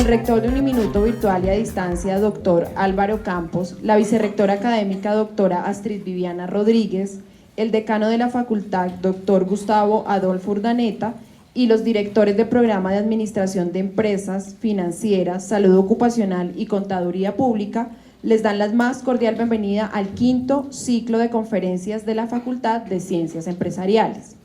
el rector de Uniminuto Virtual y a Distancia, doctor Álvaro Campos, la vicerrectora académica, doctora Astrid Viviana Rodríguez, el decano de la facultad, doctor Gustavo Adolfo Urdaneta, y los directores de programa de Administración de Empresas Financieras, Salud Ocupacional y Contaduría Pública, les dan la más cordial bienvenida al quinto ciclo de conferencias de la Facultad de Ciencias Empresariales.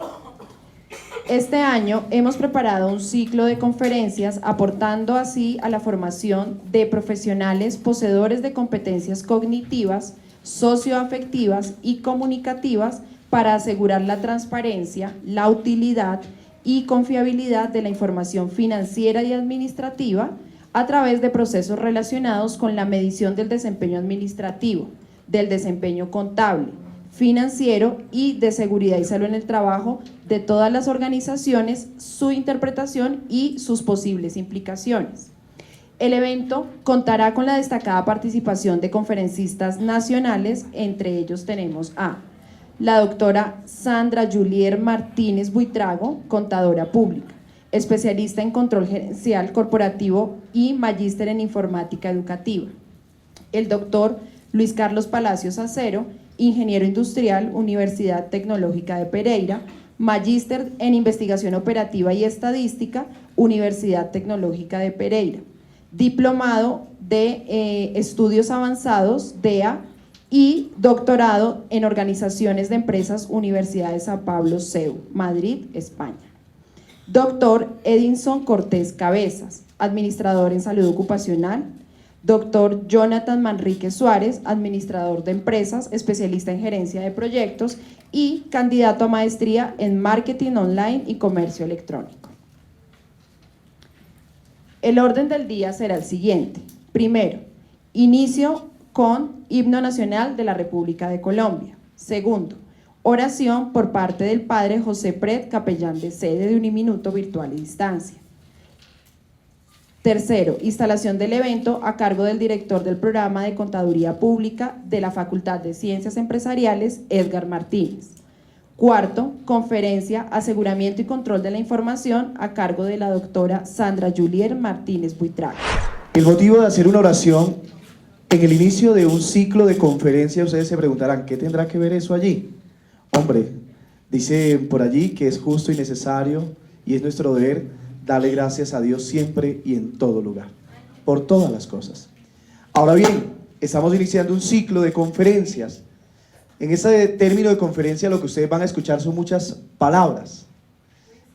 Este año hemos preparado un ciclo de conferencias aportando así a la formación de profesionales poseedores de competencias cognitivas, socioafectivas y comunicativas para asegurar la transparencia, la utilidad y confiabilidad de la información financiera y administrativa a través de procesos relacionados con la medición del desempeño administrativo, del desempeño contable, financiero y de seguridad y salud en el trabajo de todas las organizaciones, su interpretación y sus posibles implicaciones. El evento contará con la destacada participación de conferencistas nacionales, entre ellos tenemos a la doctora Sandra Julier Martínez Buitrago, contadora pública, especialista en control gerencial corporativo y magíster en informática educativa. El doctor Luis Carlos Palacios Acero, ingeniero industrial, Universidad Tecnológica de Pereira, magíster en investigación operativa y estadística, Universidad Tecnológica de Pereira, diplomado de estudios avanzados, DEA, y doctorado en organizaciones de empresas, Universidad de Sao Paulo, CEU, Madrid, España. Doctor Edinson Cortés Cabezas, administrador en salud ocupacional. Doctor Jonathan Manrique Suárez, administrador de empresas, especialista en gerencia de proyectos y candidato a maestría en marketing online y comercio electrónico. El orden del día será el siguiente. Primero, inicio con Himno Nacional de la República de Colombia. Segundo, oración por parte del Padre José Pret, capellán de sede de Uniminuto Virtual y Distancia. Tercero, instalación del evento a cargo del director del programa de Contaduría Pública de la Facultad de Ciencias Empresariales, Edgar Martínez. Cuarto, conferencia, aseguramiento y control de la información a cargo de la doctora Sandra Julier Martínez Buitrago. El motivo de hacer una oración en el inicio de un ciclo de conferencias, ustedes se preguntarán, ¿qué tendrá que ver eso allí? Hombre, dice por allí que es justo y necesario y es nuestro deber darle gracias a Dios siempre y en todo lugar, por todas las cosas. Ahora bien, estamos iniciando un ciclo de conferencias. En ese término de conferencia lo que ustedes van a escuchar son muchas palabras.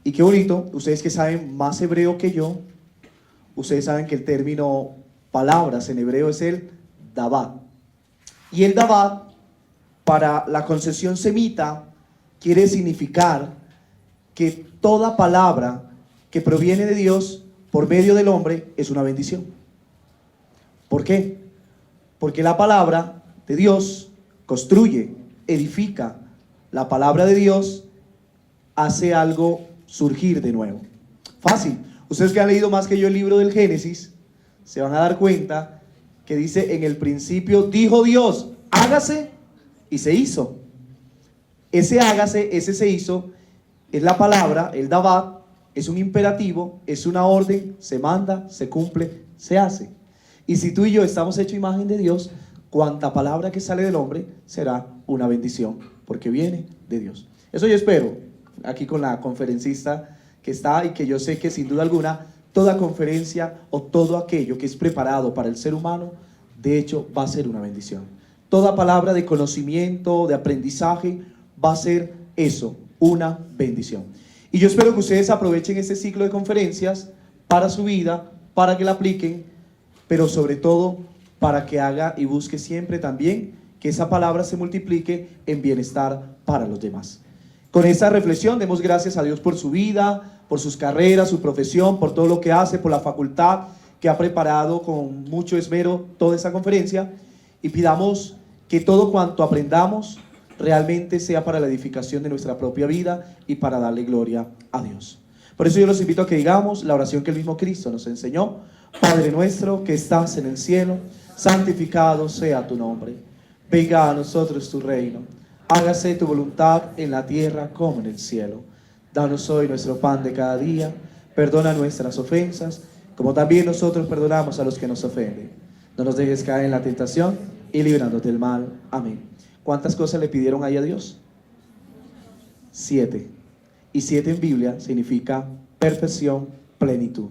Y qué bonito, ustedes que saben más hebreo que yo, ustedes saben que el término palabras en hebreo es el dabat. Y el dabat, para la concepción semita, quiere significar que toda palabra que proviene de Dios por medio del hombre es una bendición. ¿Por qué? Porque la palabra de Dios construye, edifica. La palabra de Dios hace algo surgir de nuevo. Fácil. Ustedes que han leído más que yo el libro del Génesis, se van a dar cuenta que dice: en el principio dijo Dios, hágase, y se hizo. Ese hágase, ese se hizo, es la palabra, el dabat. Es un imperativo, es una orden, se manda, se cumple, se hace. Y si tú y yo estamos hechos imagen de Dios, cuanta palabra que sale del hombre será una bendición, porque viene de Dios. Eso yo espero, aquí con la conferencista que está, y que yo sé que sin duda alguna, toda conferencia o todo aquello que es preparado para el ser humano, de hecho va a ser una bendición. Toda palabra de conocimiento, de aprendizaje, va a ser eso, una bendición. Y yo espero que ustedes aprovechen este ciclo de conferencias para su vida, para que la apliquen, pero sobre todo para que haga y busque siempre también que esa palabra se multiplique en bienestar para los demás. Con esta reflexión demos gracias a Dios por su vida, por sus carreras, su profesión, por todo lo que hace, por la facultad que ha preparado con mucho esmero toda esta conferencia, y pidamos que todo cuanto aprendamos realmente sea para la edificación de nuestra propia vida y para darle gloria a Dios. Por eso yo los invito a que digamos la oración que el mismo Cristo nos enseñó: Padre nuestro que estás en el cielo, santificado sea tu nombre. Venga a nosotros tu reino. Hágase tu voluntad en la tierra como en el cielo. Danos hoy nuestro pan de cada día. Perdona nuestras ofensas, como también nosotros perdonamos a los que nos ofenden. No nos dejes caer en la tentación y líbranos del mal. Amén. ¿Cuántas cosas le pidieron ahí a Dios? 7. Y 7 en Biblia significa perfección, plenitud.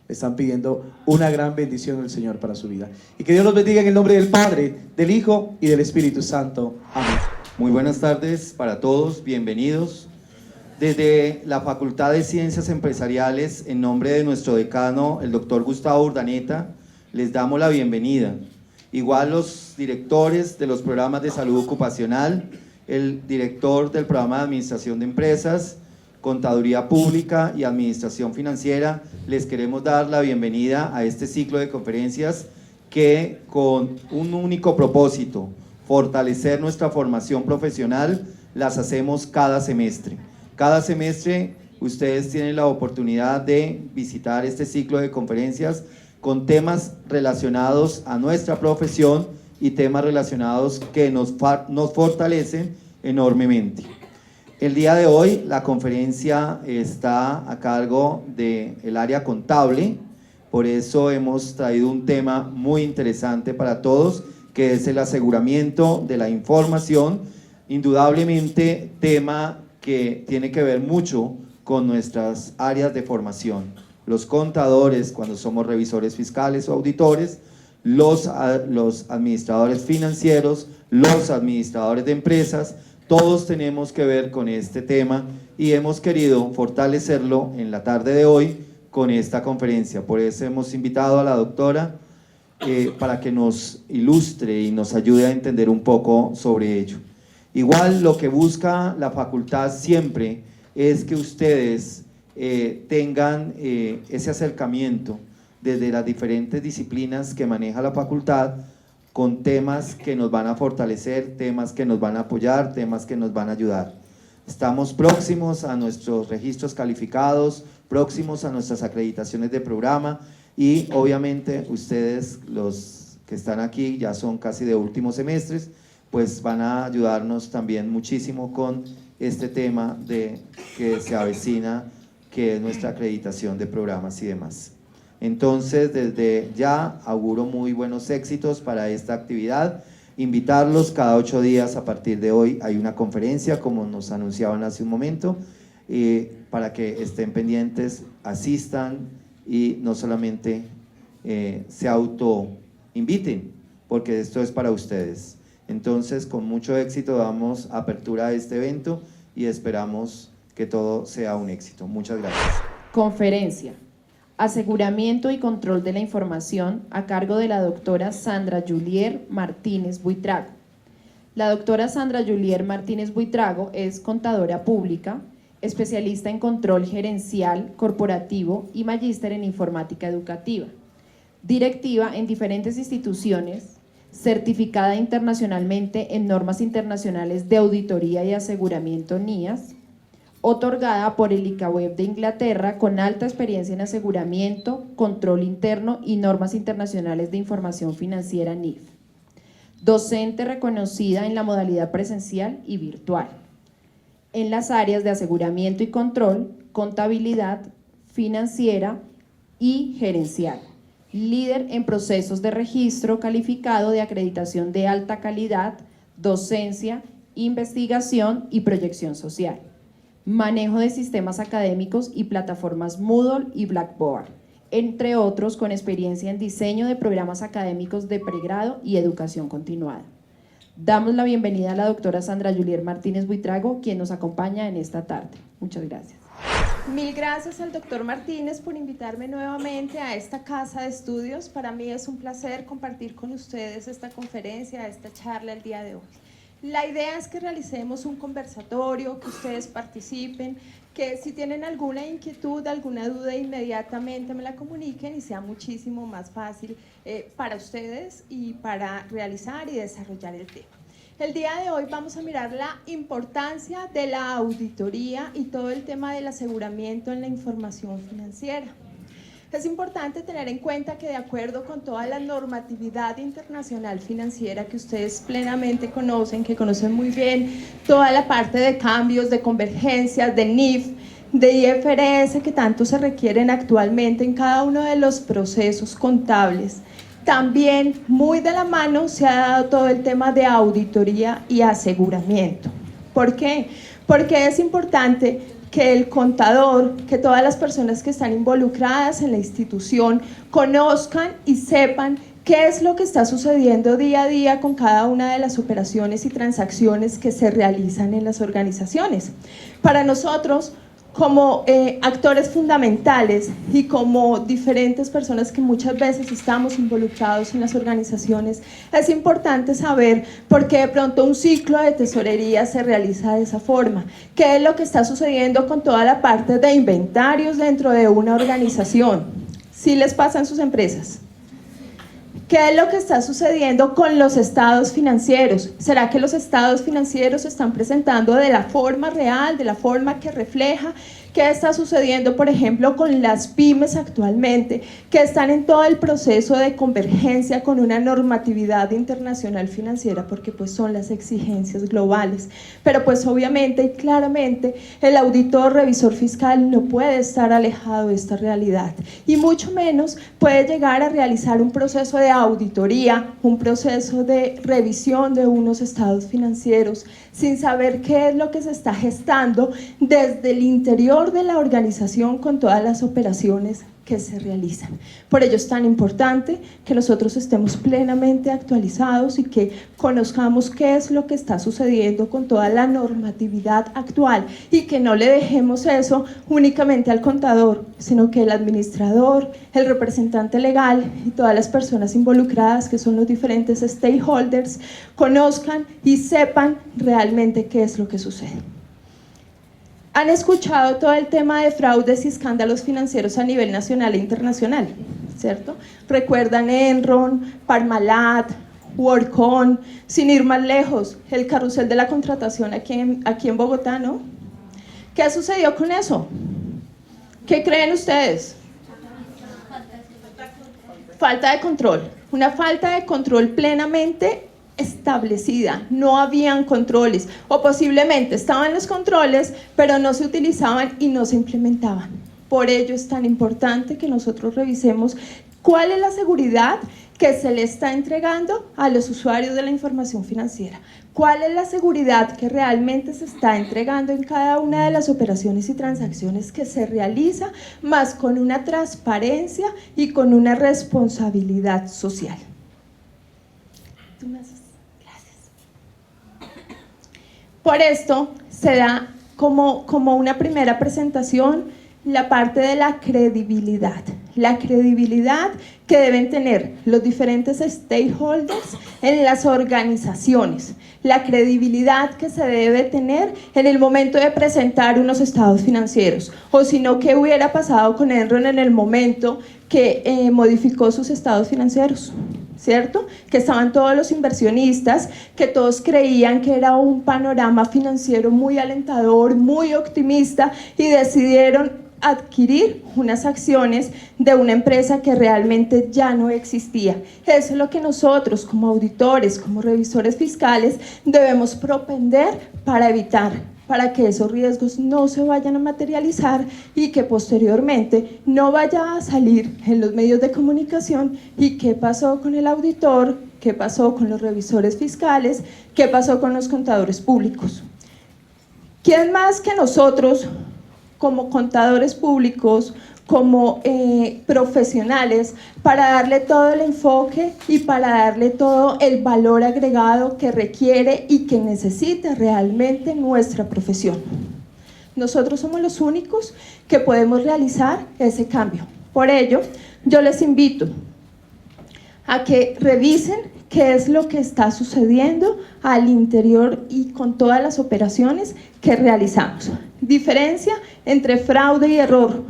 Le están pidiendo una gran bendición del Señor para su vida. Y que Dios los bendiga en el nombre del Padre, del Hijo y del Espíritu Santo. Amén. Muy buenas tardes para todos, bienvenidos. Desde la Facultad de Ciencias Empresariales, en nombre de nuestro decano, el doctor Gustavo Urdaneta, les damos la bienvenida. Igual los directores de los programas de salud ocupacional, el director del programa de administración de empresas, contaduría pública y administración financiera, les queremos dar la bienvenida a este ciclo de conferencias que con un único propósito, fortalecer nuestra formación profesional, las hacemos cada semestre. Cada semestre ustedes tienen la oportunidad de visitar este ciclo de conferencias con temas relacionados a nuestra profesión y temas relacionados que nos fortalecen enormemente. El día de hoy la conferencia está a cargo del área contable, por eso hemos traído un tema muy interesante para todos, que es el aseguramiento de la información, indudablemente tema que tiene que ver mucho con nuestras áreas de formación. Los contadores, cuando somos revisores fiscales o auditores, los administradores financieros, los administradores de empresas, todos tenemos que ver con este tema y hemos querido fortalecerlo en la tarde de hoy con esta conferencia. Por eso hemos invitado a la doctora para que nos ilustre y nos ayude a entender un poco sobre ello. Igual lo que busca la facultad siempre es que ustedes tengan ese acercamiento desde las diferentes disciplinas que maneja la facultad con temas que nos van a fortalecer, temas que nos van a apoyar, temas que nos van a ayudar. Estamos próximos a nuestros registros calificados, próximos a nuestras acreditaciones de programa y obviamente ustedes, los que están aquí, ya son casi de últimos semestres, pues van a ayudarnos también muchísimo con este tema que se avecina, que es nuestra acreditación de programas y demás. Entonces, desde ya auguro muy buenos éxitos para esta actividad. Invitarlos cada 8 días a partir de hoy. Hay una conferencia, como nos anunciaban hace un momento, para que estén pendientes, asistan y no solamente se autoinviten, porque esto es para ustedes. Entonces, con mucho éxito damos apertura a este evento y esperamos que todo sea un éxito. Muchas gracias. Conferencia. Aseguramiento y control de la información a cargo de la doctora Sandra Julier Martínez Buitrago. La doctora Sandra Julier Martínez Buitrago es contadora pública, especialista en control gerencial, corporativo y magíster en informática educativa. Directiva en diferentes instituciones, certificada internacionalmente en normas internacionales de auditoría y aseguramiento NIAS, otorgada por el ICAWeb de Inglaterra con alta experiencia en aseguramiento, control interno y normas internacionales de información financiera NIF. Docente reconocida en la modalidad presencial y virtual. En las áreas de aseguramiento y control, contabilidad, financiera y gerencial. Líder en procesos de registro calificado de acreditación de alta calidad, docencia, investigación y proyección social. Manejo de sistemas académicos y plataformas Moodle y Blackboard, entre otros con experiencia en diseño de programas académicos de pregrado y educación continuada. Damos la bienvenida a la doctora Sandra Julier Martínez Buitrago, quien nos acompaña en esta tarde. Muchas gracias. Mil gracias al doctor Martínez por invitarme nuevamente a esta casa de estudios. Para mí es un placer compartir con ustedes esta conferencia, esta charla el día de hoy. La idea es que realicemos un conversatorio, que ustedes participen, que si tienen alguna inquietud, alguna duda, inmediatamente me la comuniquen y sea muchísimo más fácil para ustedes y para realizar y desarrollar el tema. El día de hoy vamos a mirar la importancia de la auditoría y todo el tema del aseguramiento en la información financiera. Es importante tener en cuenta que de acuerdo con toda la normatividad internacional financiera que ustedes plenamente conocen, que conocen muy bien toda la parte de cambios, de convergencias, de NIF, de IFRS que tanto se requieren actualmente en cada uno de los procesos contables. También muy de la mano se ha dado todo el tema de auditoría y aseguramiento. ¿Por qué? Porque es importante que el contador, que todas las personas que están involucradas en la institución conozcan y sepan qué es lo que está sucediendo día a día con cada una de las operaciones y transacciones que se realizan en las organizaciones. Para nosotros, como actores fundamentales y como diferentes personas que muchas veces estamos involucrados en las organizaciones, es importante saber por qué de pronto un ciclo de tesorería se realiza de esa forma, qué es lo que está sucediendo con toda la parte de inventarios dentro de una organización, si les pasa en sus empresas. ¿Qué es lo que está sucediendo con los estados financieros? ¿Será que los estados financieros se están presentando de la forma real, de la forma que refleja? ¿Qué está sucediendo, por ejemplo, con las pymes actualmente, que están en todo el proceso de convergencia con una normatividad internacional financiera, porque pues son las exigencias globales? Pero pues obviamente y claramente el auditor revisor fiscal no puede estar alejado de esta realidad y mucho menos puede llegar a realizar un proceso de auditoría, un proceso de revisión de unos estados financieros sin saber qué es lo que se está gestando desde el interior de la organización con todas las operaciones que se realizan. Por ello es tan importante que nosotros estemos plenamente actualizados y que conozcamos qué es lo que está sucediendo con toda la normatividad actual y que no le dejemos eso únicamente al contador, sino que el administrador, el representante legal y todas las personas involucradas, que son los diferentes stakeholders, conozcan y sepan realmente qué es lo que sucede. Han escuchado todo el tema de fraudes y escándalos financieros a nivel nacional e internacional, ¿cierto? Recuerdan Enron, Parmalat, Workon, sin ir más lejos, el carrusel de la contratación aquí en Bogotá, ¿no? ¿Qué sucedió con eso? ¿Qué creen ustedes? Falta de control, una falta de control plenamente establecida, no habían controles o posiblemente estaban los controles pero no se utilizaban y no se implementaban. Por ello es tan importante que nosotros revisemos cuál es la seguridad que se le está entregando a los usuarios de la información financiera, cuál es la seguridad que realmente se está entregando en cada una de las operaciones y transacciones que se realiza, más con una transparencia y con una responsabilidad social. Por esto se da como una primera presentación la parte de la credibilidad que deben tener los diferentes stakeholders en las organizaciones, la credibilidad que se debe tener en el momento de presentar unos estados financieros, o si no, ¿qué hubiera pasado con Enron en el momento que modificó sus estados financieros? ¿Cierto? Que estaban todos los inversionistas, que todos creían que era un panorama financiero muy alentador, muy optimista y decidieron adquirir unas acciones de una empresa que realmente ya no existía. Eso es lo que nosotros como auditores, como revisores fiscales debemos propender para evitar, para que esos riesgos no se vayan a materializar y que posteriormente no vaya a salir en los medios de comunicación y qué pasó con el auditor, qué pasó con los revisores fiscales, qué pasó con los contadores públicos. ¿Quién más que nosotros, como contadores públicos, como profesionales, para darle todo el enfoque y para darle todo el valor agregado que requiere y que necesita realmente nuestra profesión? Nosotros somos los únicos que podemos realizar ese cambio. Por ello, yo les invito a que revisen qué es lo que está sucediendo al interior y con todas las operaciones que realizamos. Diferencia entre fraude y error.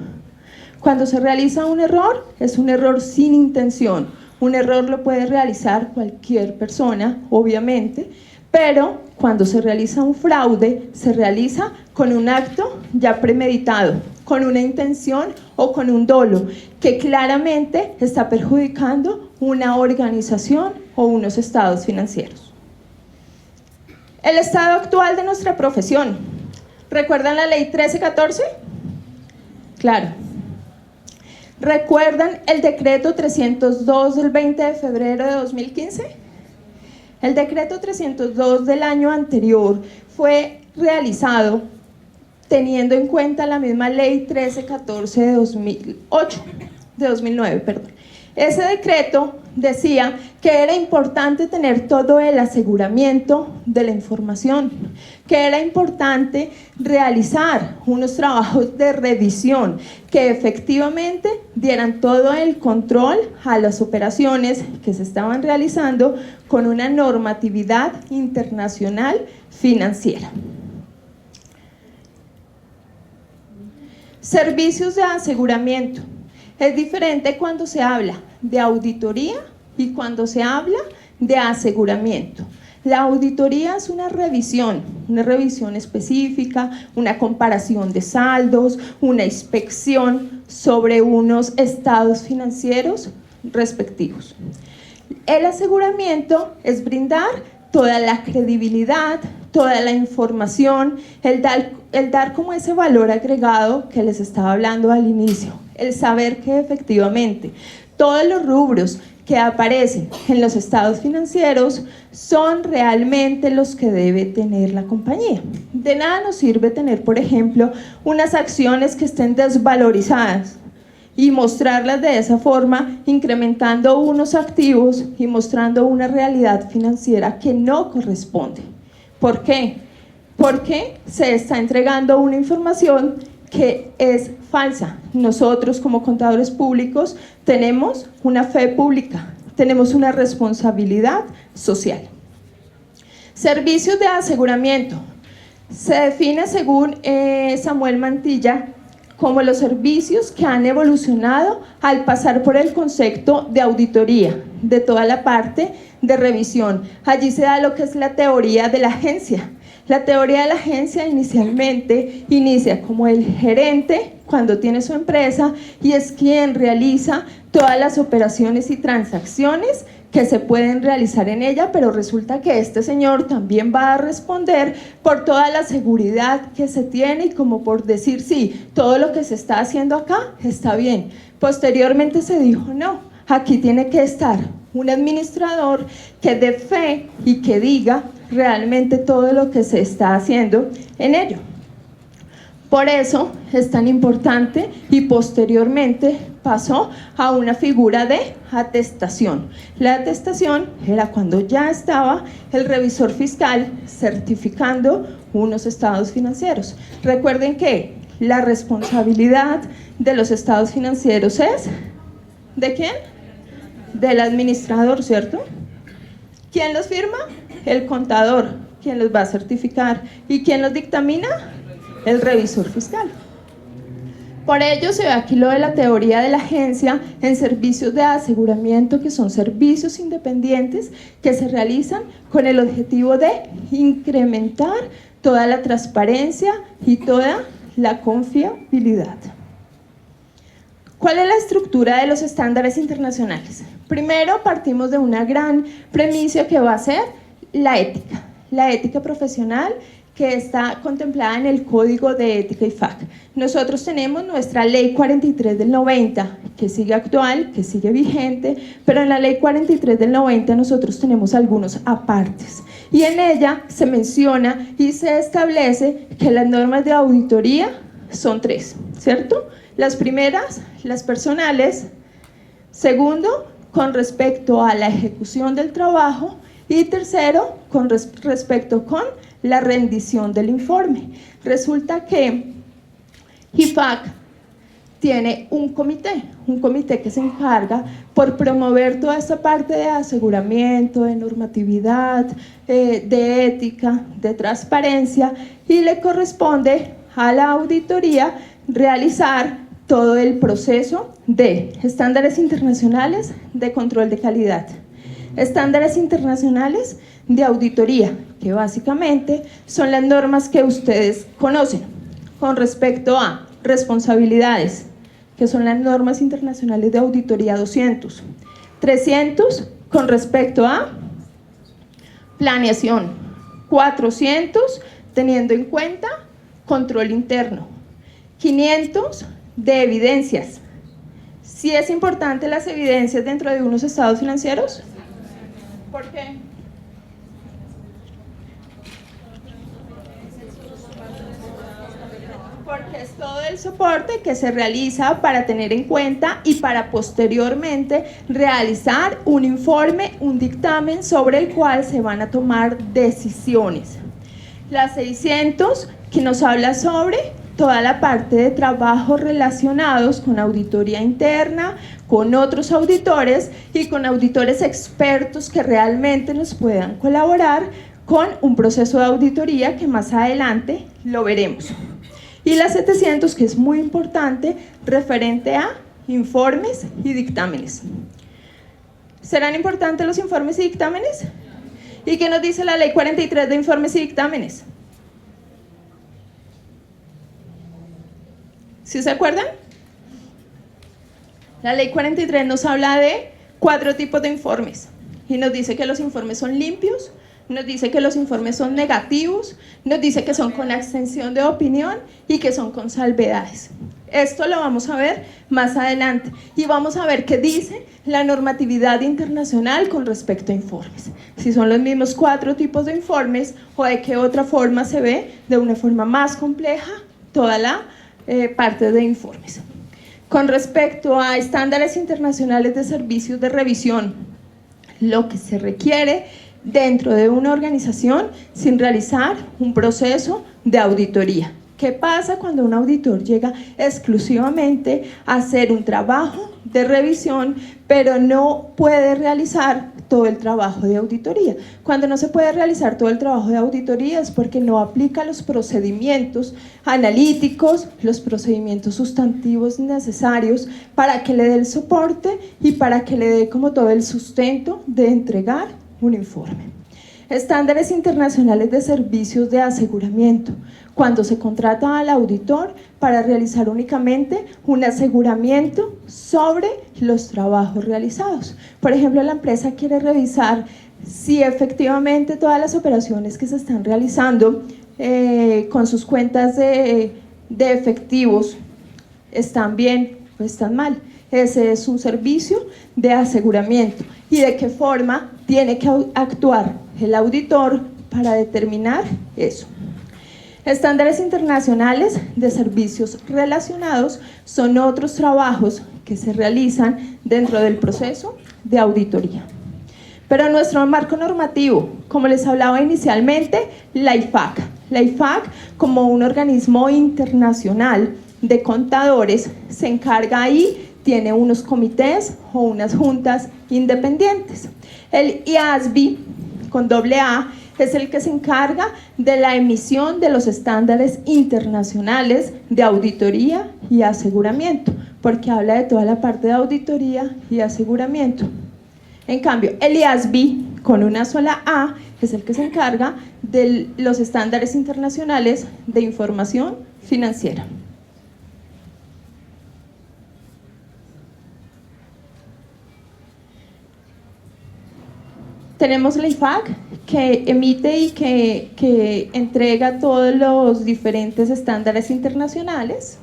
Cuando se realiza un error, es un error sin intención. Un error lo puede realizar cualquier persona, obviamente, pero cuando se realiza un fraude, se realiza con un acto ya premeditado, con una intención o con un dolo, que claramente está perjudicando una organización o unos estados financieros. El estado actual de nuestra profesión. ¿Recuerdan la ley 1314? Claro. ¿Recuerdan el decreto 302 del 20 de febrero de 2015? El decreto 302 del año anterior fue realizado teniendo en cuenta la misma ley 1314 de 2009, perdón. Ese decreto decía que era importante tener todo el aseguramiento de la información, que era importante realizar unos trabajos de revisión que efectivamente dieran todo el control a las operaciones que se estaban realizando con una normatividad internacional financiera. Servicios de aseguramiento. Es diferente cuando se habla de auditoría y cuando se habla de aseguramiento. La auditoría es una revisión específica, una comparación de saldos, una inspección sobre unos estados financieros respectivos. El aseguramiento es brindar toda la credibilidad, toda la información, el dar como ese valor agregado que les estaba hablando al inicio, el saber que efectivamente todos los rubros que aparecen en los estados financieros son realmente los que debe tener la compañía. De nada nos sirve tener, por ejemplo, unas acciones que estén desvalorizadas y mostrarlas de esa forma, incrementando unos activos y mostrando una realidad financiera que no corresponde. ¿Por qué? Porque se está entregando una información que es falsa. Nosotros como contadores públicos tenemos una fe pública, tenemos una responsabilidad social. Servicios de aseguramiento. Se define según Samuel Mantilla como los servicios que han evolucionado al pasar por el concepto de auditoría, de toda la parte de revisión. Allí se da lo que es la teoría de la agencia. La teoría de la agencia inicialmente inicia como el gerente cuando tiene su empresa y es quien realiza todas las operaciones y transacciones que se pueden realizar en ella, pero resulta que este señor también va a responder por toda la seguridad que se tiene y como por decir sí, todo lo que se está haciendo acá está bien. Posteriormente se dijo no, aquí tiene que estar un administrador que dé fe y que diga realmente todo lo que se está haciendo en ello. Por eso es tan importante y posteriormente pasó a una figura de atestación. La atestación era cuando ya estaba el revisor fiscal certificando unos estados financieros. Recuerden que la responsabilidad de los estados financieros es ¿de quién? Del administrador, ¿cierto? ¿Quién los firma? El contador. ¿Quién los va a certificar? ¿Y quién los dictamina? El revisor fiscal. Por ello se ve aquí lo de la teoría de la agencia en servicios de aseguramiento, que son servicios independientes que se realizan con el objetivo de incrementar toda la transparencia y toda la confiabilidad. ¿Cuál es la estructura de los estándares internacionales? Primero partimos de una gran premisa que va a ser la ética profesional, que está contemplada en el Código de Ética IFAC. Nosotros tenemos nuestra Ley 43 del 90, que sigue actual, que sigue vigente, pero en la Ley 43 del 90 nosotros tenemos algunos apartes. Y en ella se menciona y se establece que las normas de auditoría son 3, ¿cierto? Las primeras, las personales. Segundo, con respecto a la ejecución del trabajo. Y tercero, con respecto con la rendición del informe. Resulta que IFAC tiene un comité que se encarga por promover toda esta parte de aseguramiento, de normatividad, de ética, de transparencia, y le corresponde a la auditoría realizar todo el proceso de estándares internacionales de control de calidad, estándares internacionales de auditoría, que básicamente son las normas que ustedes conocen con respecto a responsabilidades, que son las normas internacionales de auditoría 200, 300 con respecto a planeación, 400 teniendo en cuenta control interno, 500 de evidencias. ¿Sí es importante las evidencias dentro de unos estados financieros? ¿Por qué? Porque es todo el soporte que se realiza para tener en cuenta y para posteriormente realizar un informe, un dictamen sobre el cual se van a tomar decisiones. La 600, que nos habla sobre toda la parte de trabajos relacionados con auditoría interna, con otros auditores y con auditores expertos que realmente nos puedan colaborar con un proceso de auditoría que más adelante lo veremos. Y la 700, que es muy importante, referente a informes y dictámenes. ¿Serán importantes los informes y dictámenes? ¿Y qué nos dice la Ley 43 de informes y dictámenes? ¿Sí se acuerdan? La Ley 43 nos habla de 4 tipos de informes y nos dice que los informes son limpios, nos dice que los informes son negativos, nos dice que son con abstención de opinión y que son con salvedades. Esto lo vamos a ver más adelante y vamos a ver qué dice la normatividad internacional con respecto a informes. Si son los mismos 4 tipos de informes o de qué otra forma se ve de una forma más compleja toda la parte de informes. Con respecto a estándares internacionales de servicios de revisión, lo que se requiere dentro de una organización sin realizar un proceso de auditoría. ¿Qué pasa cuando un auditor llega exclusivamente a hacer un trabajo de revisión, pero no puede realizar todo el trabajo de auditoría? Cuando no se puede realizar todo el trabajo de auditoría es porque no aplica los procedimientos analíticos, los procedimientos sustantivos necesarios para que le dé el soporte y para que le dé como todo el sustento de entregar un informe. Estándares internacionales de servicios de aseguramiento. Cuando se contrata al auditor para realizar únicamente un aseguramiento sobre los trabajos realizados. Por ejemplo, la empresa quiere revisar si efectivamente todas las operaciones que se están realizando con sus cuentas de efectivos están bien o están mal. Ese es un servicio de aseguramiento. ¿Y de qué forma tiene que actuar el auditor para determinar eso? Estándares internacionales de servicios relacionados son otros trabajos que se realizan dentro del proceso de auditoría. Pero nuestro marco normativo, como les hablaba inicialmente, la IFAC. La IFAC, como un organismo internacional de contadores, se encarga ahí, tiene unos comités o unas juntas independientes. El IASB, con doble A, es el que se encarga de la emisión de los estándares internacionales de auditoría y aseguramiento, porque habla de toda la parte de auditoría y aseguramiento. En cambio, el IASB, con una sola A, es el que se encarga de los estándares internacionales de información financiera. Tenemos la IFAC, que emite y que entrega todos los diferentes estándares internacionales,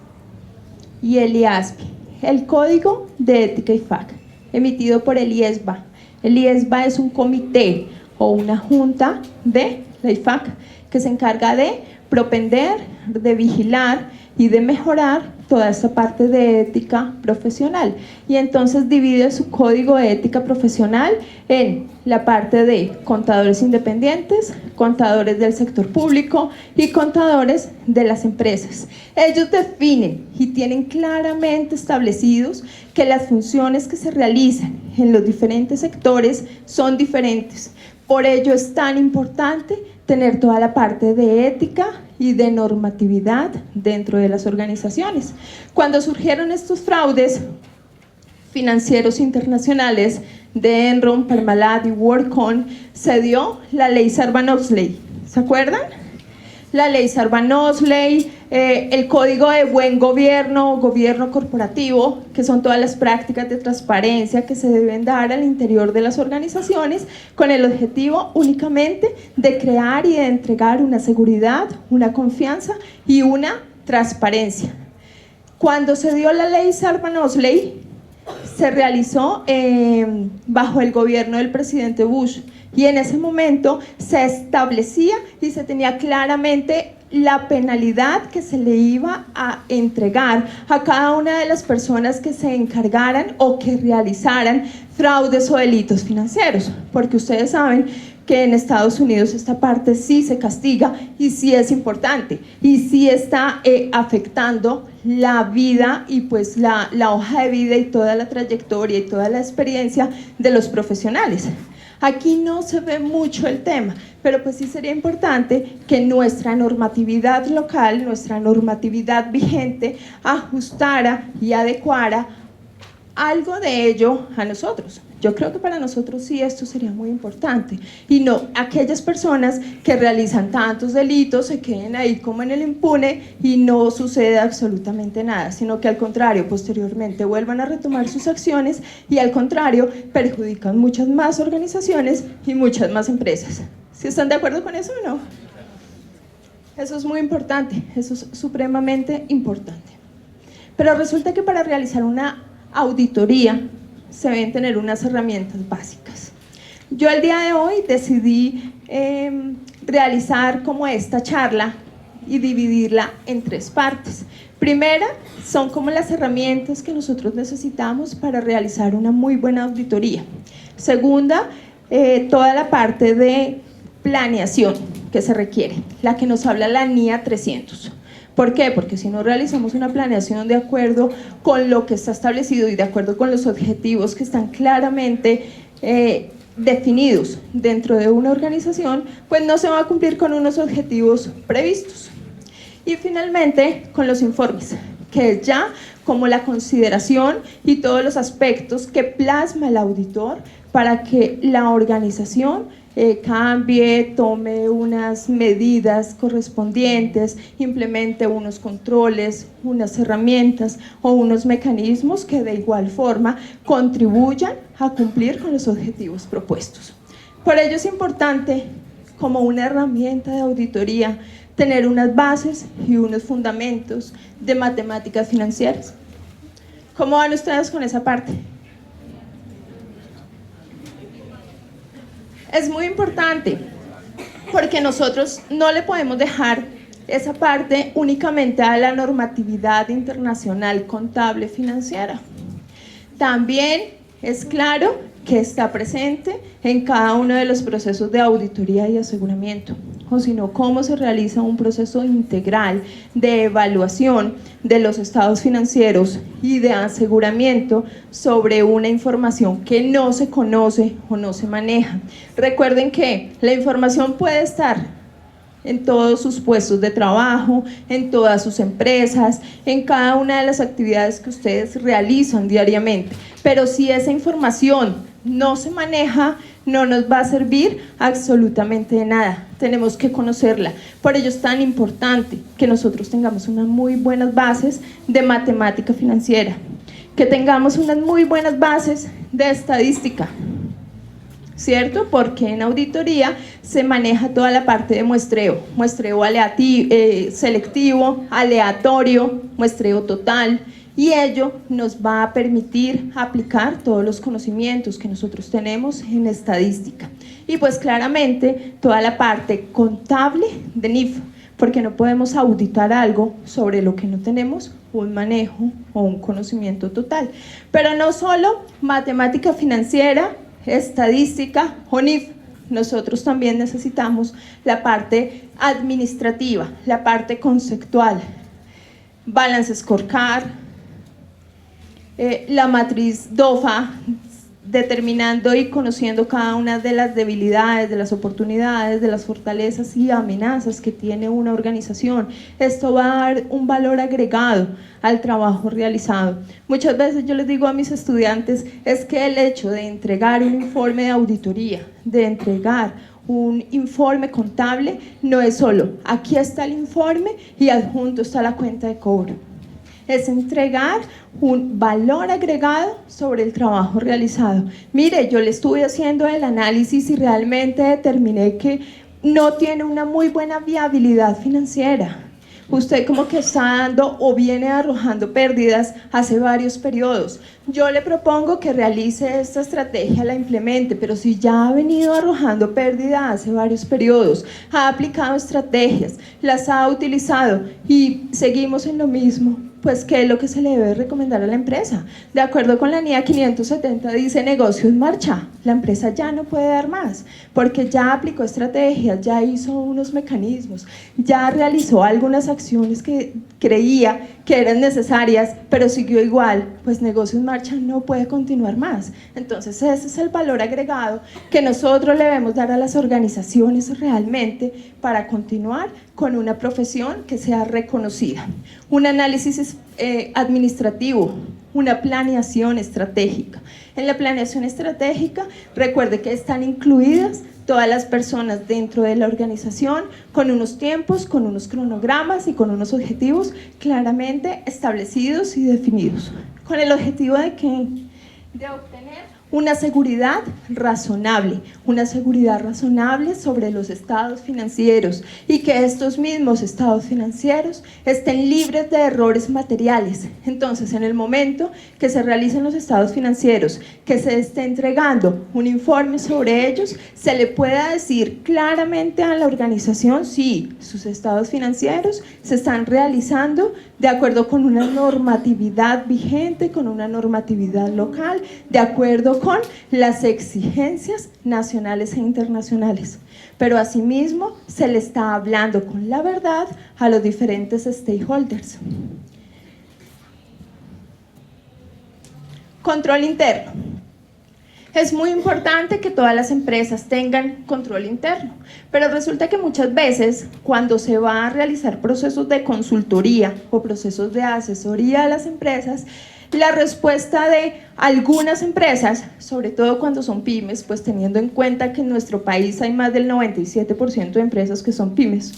y el IASB, el Código de Ética IFAC, emitido por el IESBA. El IESBA es un comité o una junta de la IFAC que se encarga de propender, de vigilar y de mejorar toda esta parte de ética profesional, y entonces divide su código de ética profesional en la parte de contadores independientes, contadores del sector público y contadores de las empresas. Ellos definen y tienen claramente establecidos que las funciones que se realizan en los diferentes sectores son diferentes. Por ello es tan importante tener toda la parte de ética y de normatividad dentro de las organizaciones. Cuando surgieron estos fraudes financieros internacionales de Enron, Parmalat y WorldCom, se dio la ley Sarbanes-Oxley. ¿Se acuerdan? La ley Sarbanes-Oxley, el código de buen gobierno, gobierno corporativo, que son todas las prácticas de transparencia que se deben dar al interior de las organizaciones con el objetivo únicamente de crear y de entregar una seguridad, una confianza y una transparencia. Cuando se dio la ley Sarbanes-Oxley, se realizó bajo el gobierno del presidente Bush, y en ese momento se establecía y se tenía claramente la penalidad que se le iba a entregar a cada una de las personas que se encargaran o que realizaran fraudes o delitos financieros, porque ustedes saben que en Estados Unidos esta parte sí se castiga y sí es importante y sí está afectando la vida y pues la hoja de vida y toda la trayectoria y toda la experiencia de los profesionales. Aquí no se ve mucho el tema, pero pues sí sería importante que nuestra normatividad local, nuestra normatividad vigente, ajustara y adecuara algo de ello a nosotros. Yo creo que para nosotros sí esto sería muy importante, y no aquellas personas que realizan tantos delitos se queden ahí como en el impune y no sucede absolutamente nada, sino que al contrario, posteriormente vuelvan a retomar sus acciones y al contrario, perjudican muchas más organizaciones y muchas más empresas. ¿Sí están de acuerdo con eso o no? Eso es muy importante, eso es supremamente importante. Pero resulta que para realizar una auditoría se deben tener unas herramientas básicas. Yo el día de hoy decidí realizar como esta charla y dividirla en 3 partes. Primera, son como las herramientas que nosotros necesitamos para realizar una muy buena auditoría. Segunda, toda la parte de planeación que se requiere, la que nos habla la NIA 300. ¿Por qué? Porque si no realizamos una planeación de acuerdo con lo que está establecido y de acuerdo con los objetivos que están claramente definidos dentro de una organización, pues no se va a cumplir con unos objetivos previstos. Y finalmente, con los informes, que es ya como la consideración y todos los aspectos que plasma el auditor para que la organización cambie, tome unas medidas correspondientes, implemente unos controles, unas herramientas o unos mecanismos que de igual forma contribuyan a cumplir con los objetivos propuestos. Por ello es importante, como una herramienta de auditoría, tener unas bases y unos fundamentos de matemáticas financieras. ¿Cómo van ustedes con esa parte? Es muy importante porque nosotros no le podemos dejar esa parte únicamente a la normatividad internacional contable financiera. También es claro que está presente en cada uno de los procesos de auditoría y aseguramiento, o sino cómo se realiza un proceso integral de evaluación de los estados financieros y de aseguramiento sobre una información que no se conoce o no se maneja. Recuerden que la información puede estar en todos sus puestos de trabajo, en todas sus empresas, en cada una de las actividades que ustedes realizan diariamente, pero si esa información no se maneja, no nos va a servir absolutamente de nada. Tenemos que conocerla. Por ello es tan importante que nosotros tengamos unas muy buenas bases de matemática financiera, que tengamos unas muy buenas bases de estadística, ¿cierto? Porque en auditoría se maneja toda la parte de muestreo selectivo, aleatorio, muestreo total, y ello nos va a permitir aplicar todos los conocimientos que nosotros tenemos en estadística. Y pues claramente toda la parte contable de NIF, porque no podemos auditar algo sobre lo que no tenemos un manejo o un conocimiento total. Pero no solo matemática financiera, estadística o NIF, nosotros también necesitamos la parte administrativa, la parte conceptual, balance scorecard, la matriz DOFA, determinando y conociendo cada una de las debilidades, de las oportunidades, de las fortalezas y amenazas que tiene una organización. Esto va a dar un valor agregado al trabajo realizado. Muchas veces yo les digo a mis estudiantes, es que el hecho de entregar un informe de auditoría, de entregar un informe contable, no es solo, aquí está el informe y adjunto está la cuenta de cobro. Es entregar un valor agregado sobre el trabajo realizado. Mire, yo le estuve haciendo el análisis y realmente determiné que no tiene una muy buena viabilidad financiera. usted como que está dando o viene arrojando pérdidas hace varios periodos. Yo le propongo que realice esta estrategia, la implemente, pero si ya ha venido arrojando pérdida hace varios periodos, ha aplicado estrategias, las ha utilizado y seguimos en lo mismo, pues ¿qué es lo que se le debe recomendar a la empresa? De acuerdo con la NIA 570 dice negocio en marcha, la empresa ya no puede dar más, porque ya aplicó estrategias, ya hizo unos mecanismos, ya realizó algunas acciones que creía que eran necesarias, pero siguió igual, pues negocio en marcha no puede continuar más. Entonces ese es el valor agregado que nosotros le debemos dar a las organizaciones realmente para continuar con una profesión que sea reconocida. Un análisis administrativo, una planeación estratégica. En la planeación estratégica, recuerde que están incluidas todas las personas dentro de la organización con unos tiempos, con unos cronogramas y con unos objetivos claramente establecidos y definidos. ¿Con el objetivo de qué? De obtener una seguridad razonable sobre los estados financieros y que estos mismos estados financieros estén libres de errores materiales. Entonces, en el momento que se realicen los estados financieros, que se esté entregando un informe sobre ellos, se le pueda decir claramente a la organización si sus estados financieros se están realizando de acuerdo con una normatividad vigente, con una normatividad local, de acuerdo con las exigencias nacionales e internacionales. Pero asimismo se le está hablando con la verdad a los diferentes stakeholders. Control interno. Es muy importante que todas las empresas tengan control interno, pero resulta que muchas veces cuando se va a realizar procesos de consultoría o procesos de asesoría a las empresas, la respuesta de algunas empresas, sobre todo cuando son pymes, pues teniendo en cuenta que en nuestro país hay más del 97% de empresas que son pymes,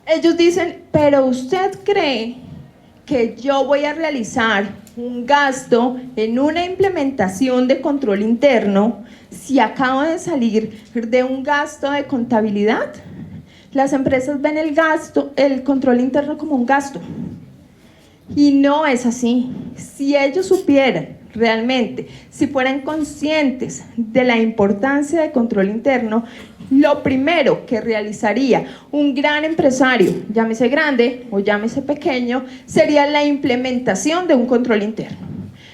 ellos dicen, pero ¿usted cree que yo voy a realizar un gasto en una implementación de control interno si acabo de salir de un gasto de contabilidad? Las empresas ven el control interno como un gasto. Y no es así. Si ellos supieran realmente, si fueran conscientes de la importancia de control interno, lo primero que realizaría un gran empresario, llámese grande o llámese pequeño, sería la implementación de un control interno.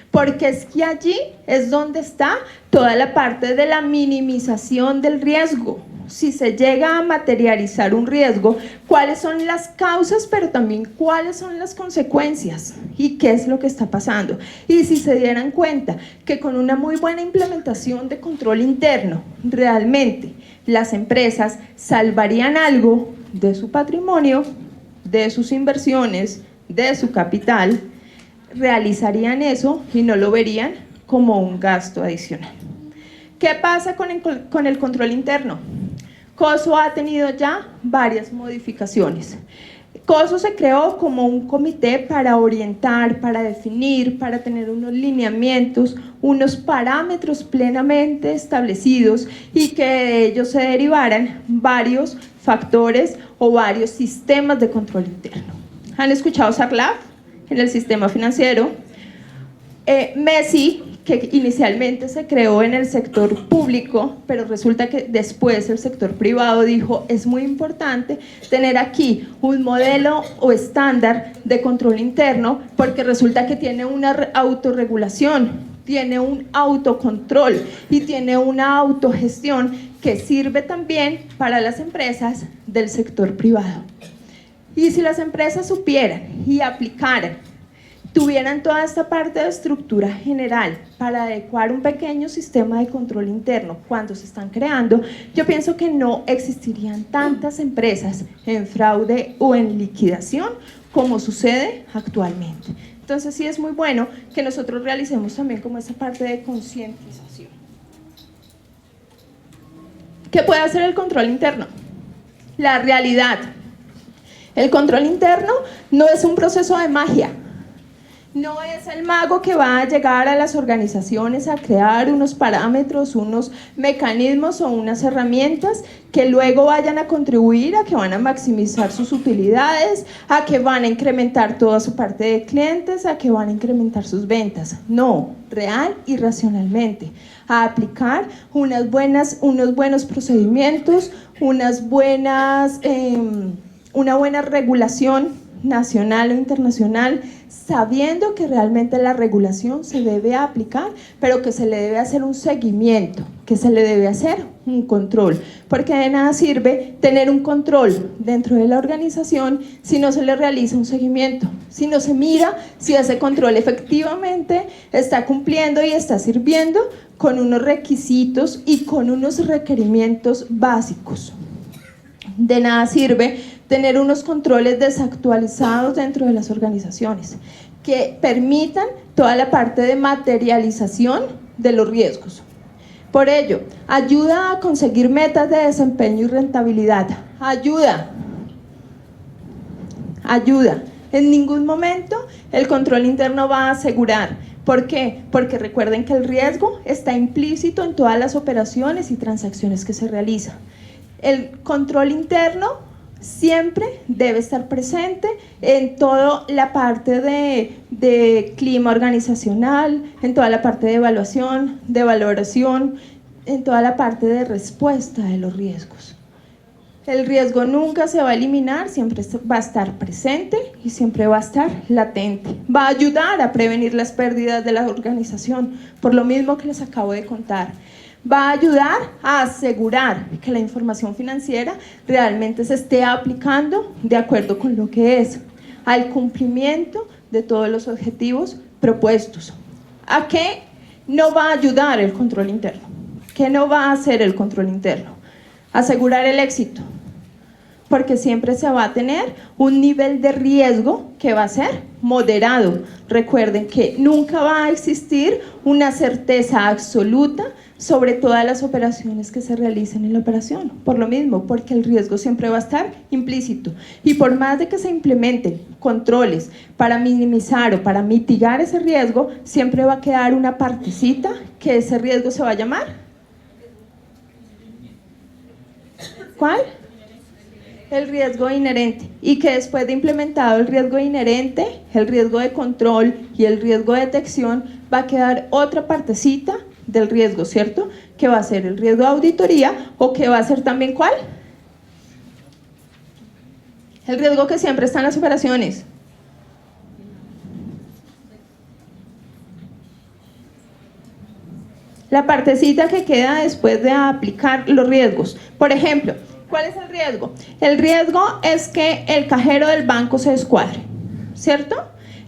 Porque es que allí es donde está toda la parte de la minimización del riesgo. Si se llega a materializar un riesgo, cuáles son las causas, pero también cuáles son las consecuencias y qué es lo que está pasando. Y si se dieran cuenta que con una muy buena implementación de control interno, realmente las empresas salvarían algo de su patrimonio, de sus inversiones, de su capital, realizarían eso y no lo verían como un gasto adicional. ¿Qué pasa con el control interno? COSO ha tenido ya varias modificaciones. COSO se creó como un comité para orientar, para definir, para tener unos lineamientos, unos parámetros plenamente establecidos y que de ellos se derivaran varios factores o varios sistemas de control interno. ¿Han escuchado SARLAF en el sistema financiero? MESI, que inicialmente se creó en el sector público, pero resulta que después el sector privado dijo, es muy importante tener aquí un modelo o estándar de control interno, porque resulta que tiene una autorregulación, tiene un autocontrol y tiene una autogestión que sirve también para las empresas del sector privado. Y si las empresas supieran y aplicaran, tuvieran toda esta parte de estructura general para adecuar un pequeño sistema de control interno cuando se están creando, yo pienso que no existirían tantas empresas en fraude o en liquidación como sucede actualmente. Entonces sí es muy bueno que nosotros realicemos también como esa parte de concientización. ¿Qué puede hacer el control interno? La realidad. El control interno no es un proceso de magia. No es el mago que va a llegar a las organizaciones a crear unos parámetros, unos mecanismos o unas herramientas que luego vayan a contribuir a que van a maximizar sus utilidades, a que van a incrementar toda su parte de clientes, a que van a incrementar sus ventas. No, real y racionalmente. A aplicar unos buenos procedimientos, una buena regulación nacional o internacional, sabiendo que realmente la regulación se debe aplicar, pero que se le debe hacer un seguimiento, que se le debe hacer un control, porque de nada sirve tener un control dentro de la organización si no se le realiza un seguimiento, si no se mira si ese control efectivamente está cumpliendo y está sirviendo con unos requisitos y con unos requerimientos básicos. De nada sirve tener unos controles desactualizados dentro de las organizaciones que permitan toda la parte de materialización de los riesgos. Por ello, ayuda a conseguir metas de desempeño y rentabilidad. Ayuda. En ningún momento el control interno va a asegurar. ¿Por qué? Porque recuerden que el riesgo está implícito en todas las operaciones y transacciones que se realizan. El control interno siempre debe estar presente en toda la parte de clima organizacional, en toda la parte de evaluación, de valoración, en toda la parte de respuesta de los riesgos. El riesgo nunca se va a eliminar, siempre va a estar presente y siempre va a estar latente. Va a ayudar a prevenir las pérdidas de la organización, por lo mismo que les acabo de contar. Va a ayudar a asegurar que la información financiera realmente se esté aplicando de acuerdo con lo que es, al cumplimiento de todos los objetivos propuestos. ¿A qué no va a ayudar el control interno? ¿Qué no va a hacer el control interno? Asegurar el éxito, porque siempre se va a tener un nivel de riesgo que va a ser moderado. Recuerden que nunca va a existir una certeza absoluta sobre todas las operaciones que se realicen en la operación. Por lo mismo, porque el riesgo siempre va a estar implícito. Y por más de que se implementen controles para minimizar o para mitigar ese riesgo, siempre va a quedar una partecita que ese riesgo se va a llamar. ¿Cuál? El riesgo inherente, y que después de implementado el riesgo inherente, el riesgo de control y el riesgo de detección, va a quedar otra partecita del riesgo, ¿cierto? Que va a ser el riesgo de auditoría, o que va a ser también ¿cuál? El riesgo que siempre está en las operaciones. La partecita que queda después de aplicar los riesgos. Por ejemplo, ¿cuál es el riesgo? El riesgo es que el cajero del banco se descuadre, ¿cierto?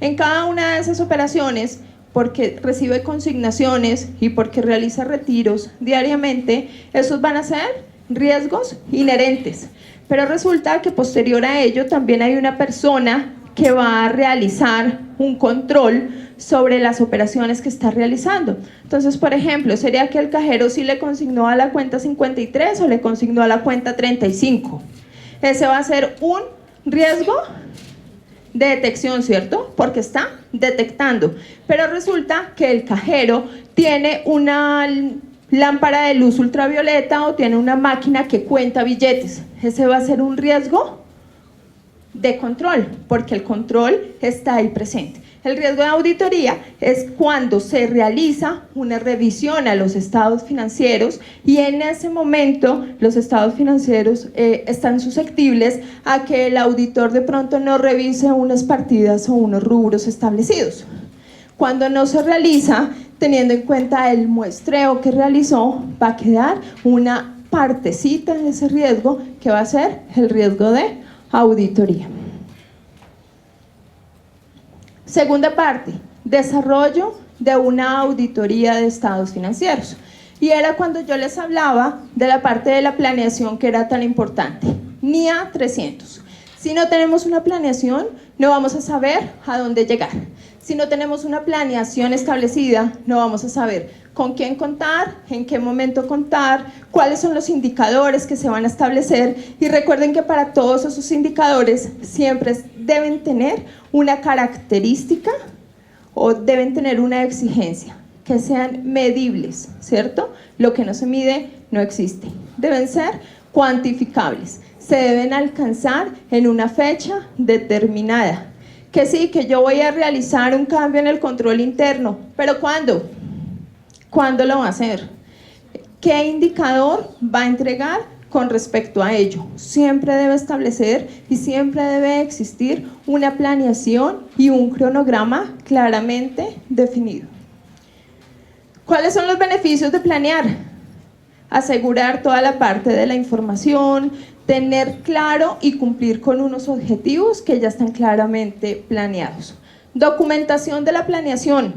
En cada una de esas operaciones, porque recibe consignaciones y porque realiza retiros diariamente, esos van a ser riesgos inherentes. Pero resulta que posterior a ello también hay una persona que va a realizar un control sobre las operaciones que está realizando. Entonces, por ejemplo, sería que el cajero sí le consignó a la cuenta 53 o le consignó a la cuenta 35. Ese va a ser un riesgo de detección, ¿cierto? Porque está detectando. Pero resulta que el cajero tiene una lámpara de luz ultravioleta o tiene una máquina que cuenta billetes. Ese va a ser un riesgo de control, porque el control está ahí presente. El riesgo de auditoría es cuando se realiza una revisión a los estados financieros y en ese momento los estados financieros están susceptibles a que el auditor de pronto no revise unas partidas o unos rubros establecidos. Cuando no se realiza, teniendo en cuenta el muestreo que realizó, va a quedar una partecita de ese riesgo que va a ser el riesgo de auditoría. Segunda parte, desarrollo de una auditoría de estados financieros. Y era cuando yo les hablaba de la parte de la planeación que era tan importante. NIA 300. Si no tenemos una planeación, no vamos a saber a dónde llegar. Si no tenemos una planeación establecida, no vamos a saber con quién contar, en qué momento contar, cuáles son los indicadores que se van a establecer. Y recuerden que para todos esos indicadores siempre deben tener una característica o deben tener una exigencia, que sean medibles, ¿cierto? Lo que no se mide no existe. Deben ser cuantificables, se deben alcanzar en una fecha determinada. Que sí, que yo voy a realizar un cambio en el control interno, pero ¿cuándo? ¿Cuándo lo va a hacer? ¿Qué indicador va a entregar con respecto a ello? Siempre debe establecer y siempre debe existir una planeación y un cronograma claramente definido. ¿Cuáles son los beneficios de planear? Asegurar toda la parte de la información, tener claro y cumplir con unos objetivos que ya están claramente planeados. Documentación de la planeación.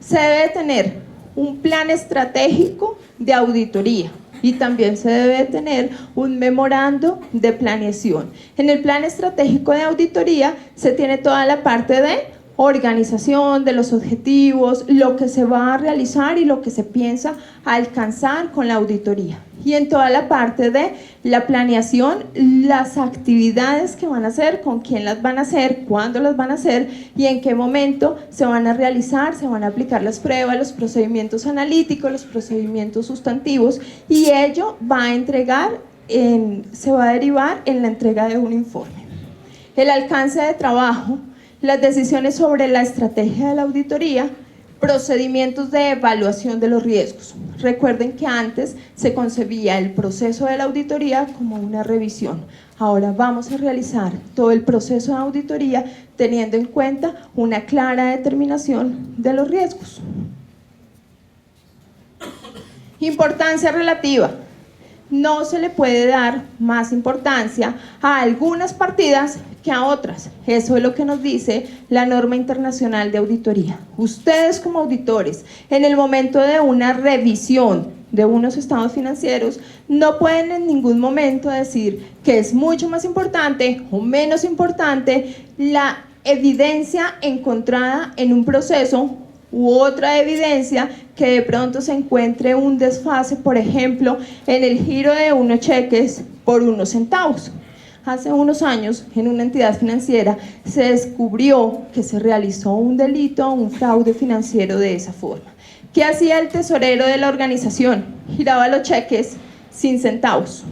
Se debe tener un plan estratégico de auditoría y también se debe tener un memorando de planeación. En el plan estratégico de auditoría se tiene toda la parte de organización de los objetivos, lo que se va a realizar y lo que se piensa alcanzar con la auditoría. Y en toda la parte de la planeación, las actividades que van a hacer, con quién las van a hacer, cuándo las van a hacer y en qué momento se van a realizar, se van a aplicar las pruebas, los procedimientos analíticos, los procedimientos sustantivos, y ello va a entregar, se va a derivar en la entrega de un informe. El alcance de trabajo, las decisiones sobre la estrategia de la auditoría, procedimientos de evaluación de los riesgos. Recuerden que antes se concebía el proceso de la auditoría como una revisión. Ahora vamos a realizar todo el proceso de auditoría teniendo en cuenta una clara determinación de los riesgos. Importancia relativa. No se le puede dar más importancia a algunas partidas que a otras. Eso es lo que nos dice la norma internacional de auditoría. Ustedes como auditores, en el momento de una revisión de unos estados financieros, no pueden en ningún momento decir que es mucho más importante o menos importante la evidencia encontrada en un proceso u otra evidencia que de pronto se encuentre un desfase, por ejemplo, en el giro de unos cheques por unos centavos. Hace unos años, en una entidad financiera, se descubrió que se realizó un delito, un fraude financiero de esa forma. ¿Qué hacía el tesorero de la organización? Giraba los cheques sin centavos.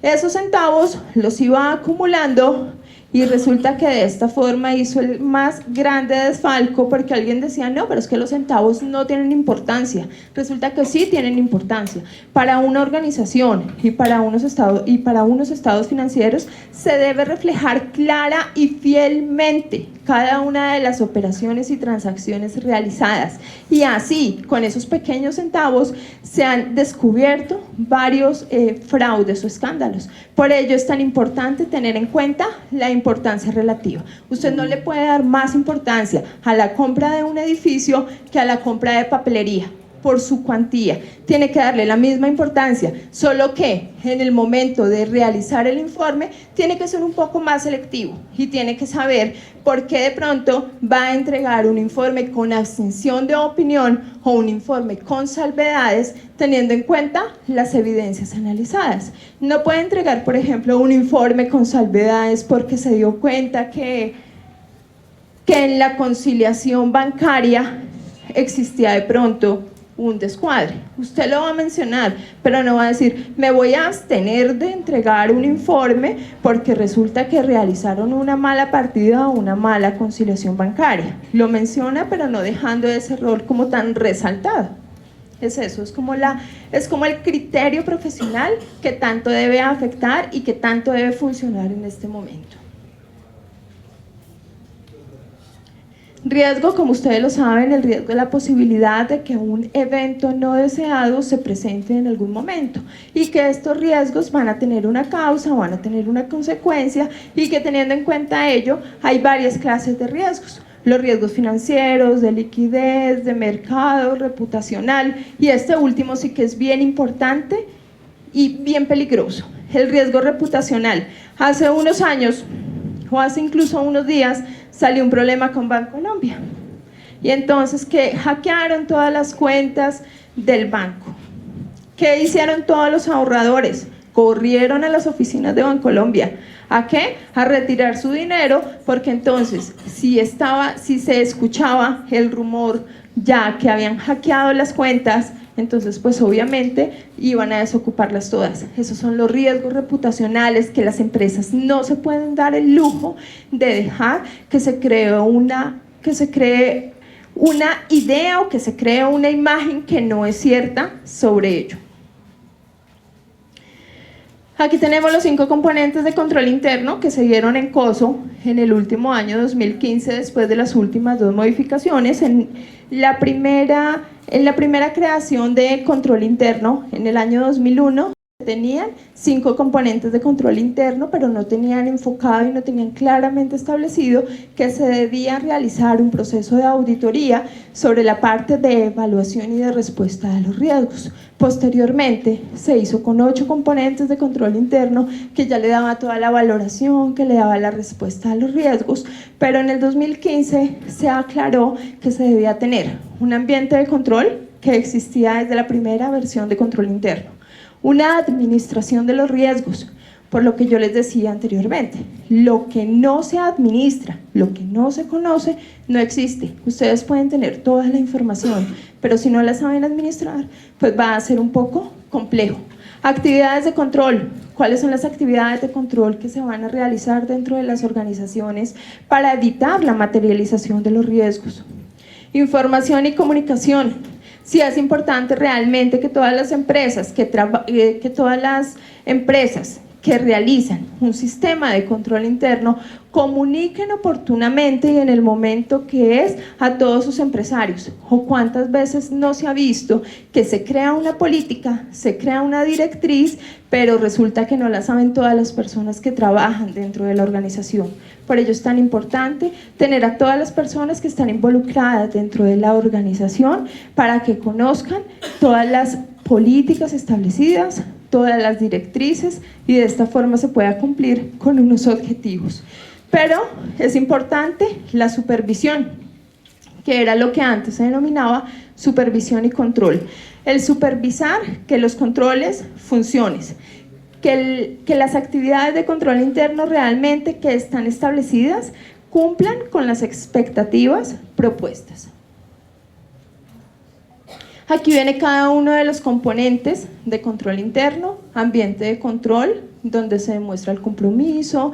Esos centavos los iba acumulando y resulta que de esta forma hizo el más grande desfalco, porque alguien decía, no, pero es que los centavos no tienen importancia. Resulta que sí tienen importancia. Para una organización y para unos estados financieros se debe reflejar clara y fielmente cada una de las operaciones y transacciones realizadas. Y así, con esos pequeños centavos, se han descubierto varios fraudes o escándalos. Por ello es tan importante tener en cuenta la importancia relativa. Usted no le puede dar más importancia a la compra de un edificio que a la compra de papelería por su cuantía. Tiene que darle la misma importancia, solo que en el momento de realizar el informe tiene que ser un poco más selectivo y tiene que saber por qué de pronto va a entregar un informe con abstención de opinión o un informe con salvedades, teniendo en cuenta las evidencias analizadas. No puede entregar, por ejemplo, un informe con salvedades porque se dio cuenta que en la conciliación bancaria existía de pronto un descuadre. Usted lo va a mencionar, pero no va a decir, me voy a abstener de entregar un informe porque resulta que realizaron una mala partida o una mala conciliación bancaria. Lo menciona, pero no dejando ese rol como tan resaltado. Es eso, es como el criterio profesional que tanto debe afectar y que tanto debe funcionar en este momento. Riesgo, como ustedes lo saben, el riesgo es la posibilidad de que un evento no deseado se presente en algún momento y que estos riesgos van a tener una causa, van a tener una consecuencia y que teniendo en cuenta ello hay varias clases de riesgos. Los riesgos financieros, de liquidez, de mercado, reputacional, y este último sí que es bien importante y bien peligroso, el riesgo reputacional. Hace unos años o hace incluso unos días salió un problema con Bancolombia y entonces que hackearon todas las cuentas del banco. ¿Qué hicieron todos los ahorradores? Corrieron a las oficinas de Bancolombia ¿A qué? A retirar su dinero, porque entonces si se escuchaba el rumor ya que habían hackeado las cuentas, entonces pues obviamente iban a desocuparlas todas. Esos son los riesgos reputacionales que las empresas no se pueden dar el lujo de dejar que se cree una idea o que se cree una imagen que no es cierta sobre ello. Aquí tenemos los 5 componentes de control interno que se dieron en COSO en el último año 2015 después de las últimas 2 modificaciones. En la primera creación de control interno en el año 2001 tenían 5 componentes de control interno, pero no tenían enfocado y no tenían claramente establecido que se debía realizar un proceso de auditoría sobre la parte de evaluación y de respuesta a los riesgos. Posteriormente se hizo con 8 componentes de control interno que ya le daba toda la valoración, que le daba la respuesta a los riesgos, pero en el 2015 se aclaró que se debía tener un ambiente de control que existía desde la primera versión de control interno, una administración de los riesgos, por lo que yo les decía anteriormente, lo que no se administra, lo que no se conoce, no existe. Ustedes pueden tener toda la información, pero si no la saben administrar, pues va a ser un poco complejo. Actividades de control. ¿Cuáles son las actividades de control que se van a realizar dentro de las organizaciones para evitar la materialización de los riesgos? Información y comunicación. Sí es importante realmente que todas las empresas que realizan un sistema de control interno comuniquen oportunamente y en el momento que es a todos sus empresarios. O cuántas veces no se ha visto que se crea una política, se crea una directriz, pero resulta que no la saben todas las personas que trabajan dentro de la organización. Por ello es tan importante tener a todas las personas que están involucradas dentro de la organización para que conozcan todas las políticas establecidas, todas las directrices y de esta forma se pueda cumplir con unos objetivos. Pero es importante la supervisión, que era lo que antes se denominaba supervisión y control. El supervisar que los controles funcionen, que las actividades de control interno realmente que están establecidas cumplan con las expectativas propuestas. Aquí viene cada uno de los componentes de control interno, ambiente de control, donde se demuestra el compromiso,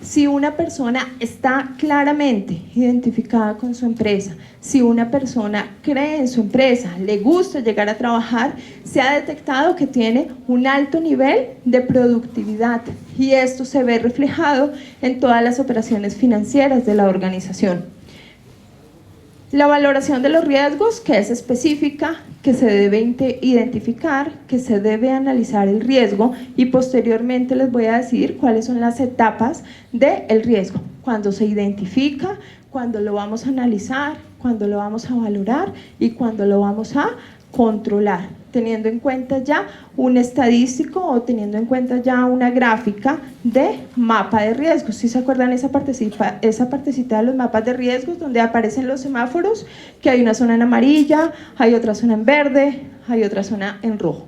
si una persona está claramente identificada con su empresa, si una persona cree en su empresa, le gusta llegar a trabajar, se ha detectado que tiene un alto nivel de productividad y esto se ve reflejado en todas las operaciones financieras de la organización. La valoración de los riesgos, que es específica, que se debe identificar, que se debe analizar el riesgo y posteriormente les voy a decir cuáles son las etapas del riesgo. Cuando se identifica, cuando lo vamos a analizar, cuando lo vamos a valorar y cuando lo vamos a controlar, teniendo en cuenta ya un estadístico o teniendo en cuenta ya una gráfica de mapa de riesgos. ¿Sí se acuerdan esa partecita de los mapas de riesgos donde aparecen los semáforos? Que hay una zona en amarilla, hay otra zona en verde, hay otra zona en rojo.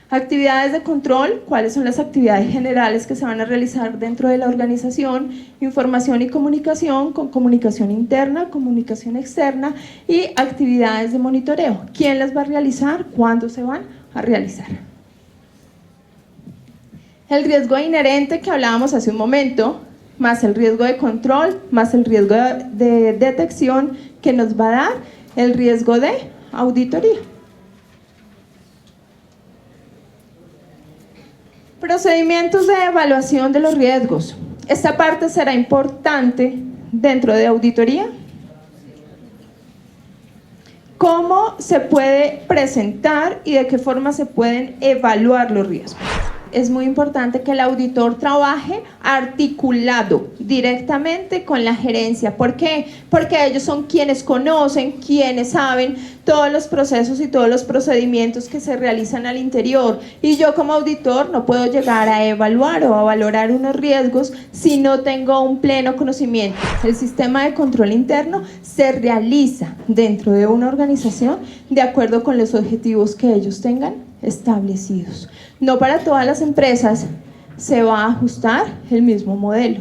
Actividades de control, ¿cuáles son las actividades generales que se van a realizar dentro de la organización? Información y comunicación, con comunicación interna, comunicación externa y actividades de monitoreo. ¿Quién las va a realizar? ¿Cuándo se van a realizar? El riesgo inherente que hablábamos hace un momento, más el riesgo de control, más el riesgo de detección que nos va a dar el riesgo de auditoría. Procedimientos de evaluación de los riesgos. Esta parte será importante dentro de auditoría. ¿Cómo se puede presentar y de qué forma se pueden evaluar los riesgos? Es muy importante que el auditor trabaje articulado directamente con la gerencia. ¿Por qué? Porque ellos son quienes conocen, quienes saben todos los procesos y todos los procedimientos que se realizan al interior. Y yo como auditor no puedo llegar a evaluar o a valorar unos riesgos si no tengo un pleno conocimiento. El sistema de control interno se realiza dentro de una organización de acuerdo con los objetivos que ellos tengan establecidos. No para todas las empresas se va a ajustar el mismo modelo.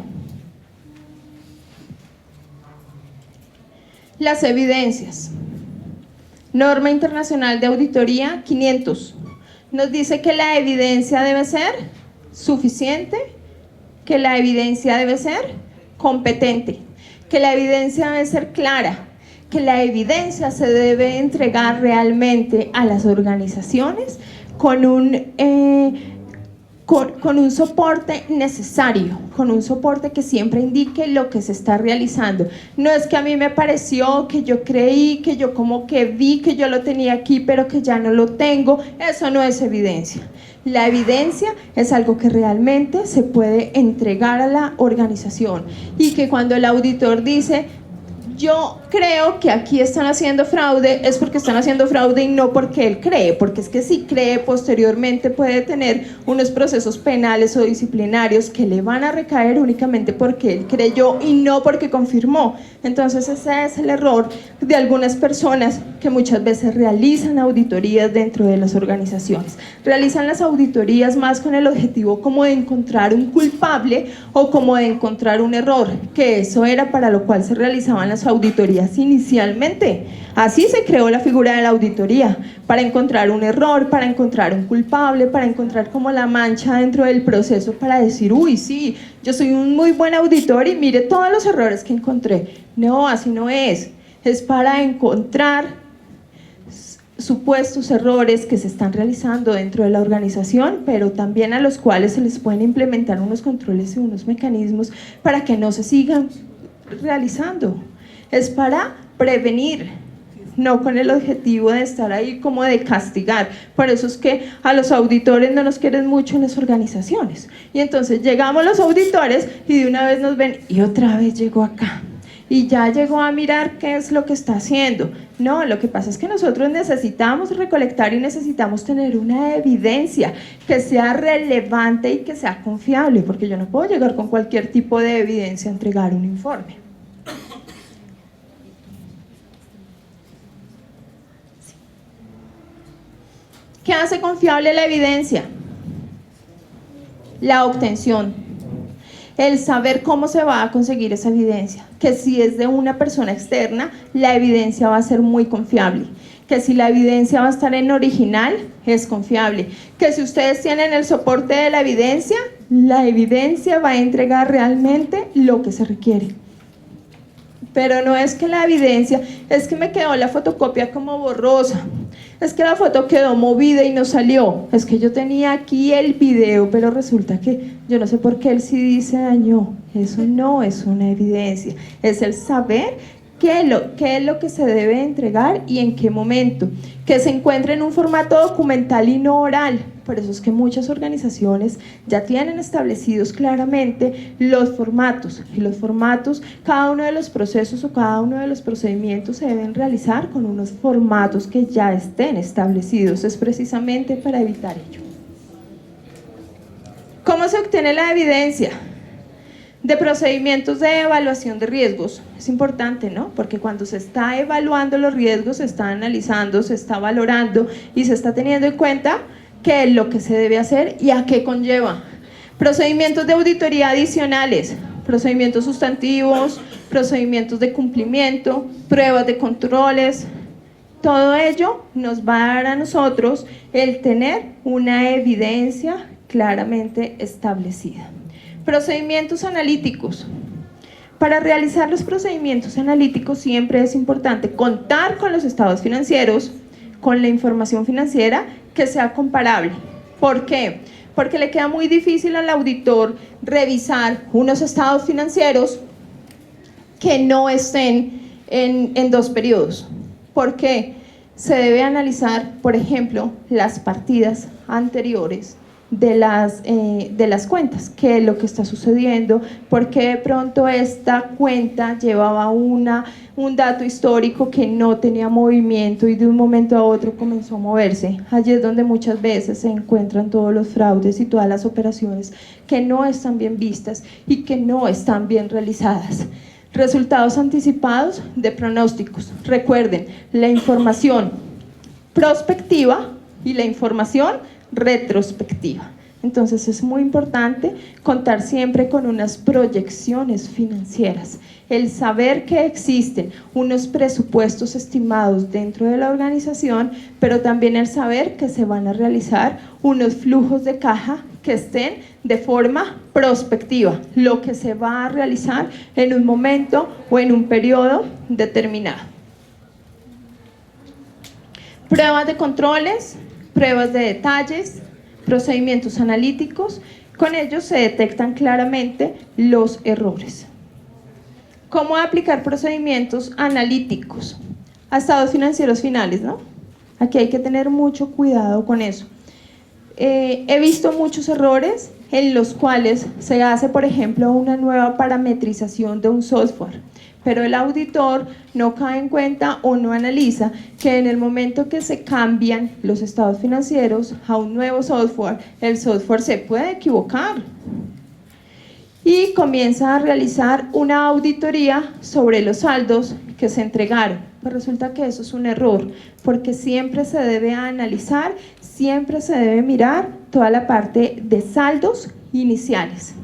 Las evidencias. Norma Internacional de Auditoría 500 nos dice que la evidencia debe ser suficiente, que la evidencia debe ser competente, que la evidencia debe ser clara, que la evidencia se debe entregar realmente a las organizaciones con un soporte necesario, con un soporte que siempre indique lo que se está realizando. No es que a mí me pareció, que yo creí, que yo como que vi que yo lo tenía aquí, pero que ya no lo tengo. Eso no es evidencia. La evidencia es algo que realmente se puede entregar a la organización, y que cuando el auditor dice: yo creo que aquí están haciendo fraude, es porque están haciendo fraude y no porque él cree, porque es que si cree, posteriormente puede tener unos procesos penales o disciplinarios que le van a recaer únicamente porque él creyó y no porque confirmó. Entonces ese es el error de algunas personas que muchas veces realizan auditorías dentro de las organizaciones. Realizan las auditorías más con el objetivo como de encontrar un culpable o como de encontrar un error, que eso era para lo cual se realizaban las auditorías inicialmente. Así se creó la figura de la auditoría, para encontrar un error, para encontrar un culpable, para encontrar como la mancha dentro del proceso, para decir: uy, sí, yo soy un muy buen auditor y mire todos los errores que encontré. No, así no es. Es para encontrar supuestos errores que se están realizando dentro de la organización, pero también a los cuales se les pueden implementar unos controles y unos mecanismos para que no se sigan realizando. Es para prevenir, no con el objetivo de estar ahí como de castigar. Por eso es que a los auditores no nos quieren mucho en las organizaciones, y entonces llegamos los auditores y de una vez nos ven: y otra vez llegó acá, y ya llegó a mirar qué es lo que está haciendo. No, lo que pasa es que nosotros necesitamos recolectar y necesitamos tener una evidencia que sea relevante y que sea confiable, porque yo no puedo llegar con cualquier tipo de evidencia a entregar un informe. ¿Qué hace confiable la evidencia? La obtención, el saber cómo se va a conseguir esa evidencia, que si es de una persona externa, la evidencia va a ser muy confiable, que si la evidencia va a estar en original, es confiable, que si ustedes tienen el soporte de la evidencia va a entregar realmente lo que se requiere. Pero no es que la evidencia, es que me quedó la fotocopia como borrosa, es que la foto quedó movida y no salió, es que yo tenía aquí el video, pero resulta que yo no sé por qué el CD se dañó. Eso no es una evidencia, es el saber qué es lo que se debe entregar y en qué momento, que se encuentre en un formato documental y no oral. Por eso es que muchas organizaciones ya tienen establecidos claramente los formatos, y los formatos, cada uno de los procesos o cada uno de los procedimientos se deben realizar con unos formatos que ya estén establecidos. Es precisamente para evitar ello. ¿Cómo se obtiene la evidencia? De procedimientos de evaluación de riesgos. Es importante, ¿no? Porque cuando se está evaluando los riesgos, se está analizando, se está valorando y se está teniendo en cuenta qué es lo que se debe hacer y a qué conlleva. Procedimientos de auditoría adicionales, procedimientos sustantivos, procedimientos de cumplimiento, pruebas de controles. Todo ello nos va a dar a nosotros el tener una evidencia claramente establecida. Procedimientos analíticos. Para realizar los procedimientos analíticos siempre es importante contar con los estados financieros, con la información financiera que sea comparable. ¿Por qué? Porque le queda muy difícil al auditor revisar unos estados financieros que no estén en dos periodos. ¿Por qué? Se debe analizar, por ejemplo, las partidas anteriores de las cuentas, qué es lo que está sucediendo, por qué de pronto esta cuenta llevaba un dato histórico que no tenía movimiento y de un momento a otro comenzó a moverse. Allí es donde muchas veces se encuentran todos los fraudes y todas las operaciones que no están bien vistas y que no están bien realizadas. Resultados anticipados de pronósticos. Recuerden, la información prospectiva y la información retrospectiva. Entonces es muy importante contar siempre con unas proyecciones financieras, el saber que existen unos presupuestos estimados dentro de la organización, pero también el saber que se van a realizar unos flujos de caja que estén de forma prospectiva, lo que se va a realizar en un momento o en un periodo determinado. Pruebas de controles, pruebas de detalles, procedimientos analíticos, con ellos se detectan claramente los errores. ¿Cómo aplicar procedimientos analíticos a estados financieros finales, no? Aquí hay que tener mucho cuidado con eso. He visto muchos errores en los cuales se hace, por ejemplo, una nueva parametrización de un software, pero el auditor no cae en cuenta o no analiza que en el momento que se cambian los estados financieros a un nuevo software, el software se puede equivocar y comienza a realizar una auditoría sobre los saldos que se entregaron. Pues resulta que eso es un error, porque siempre se debe analizar, siempre se debe mirar toda la parte de saldos iniciales.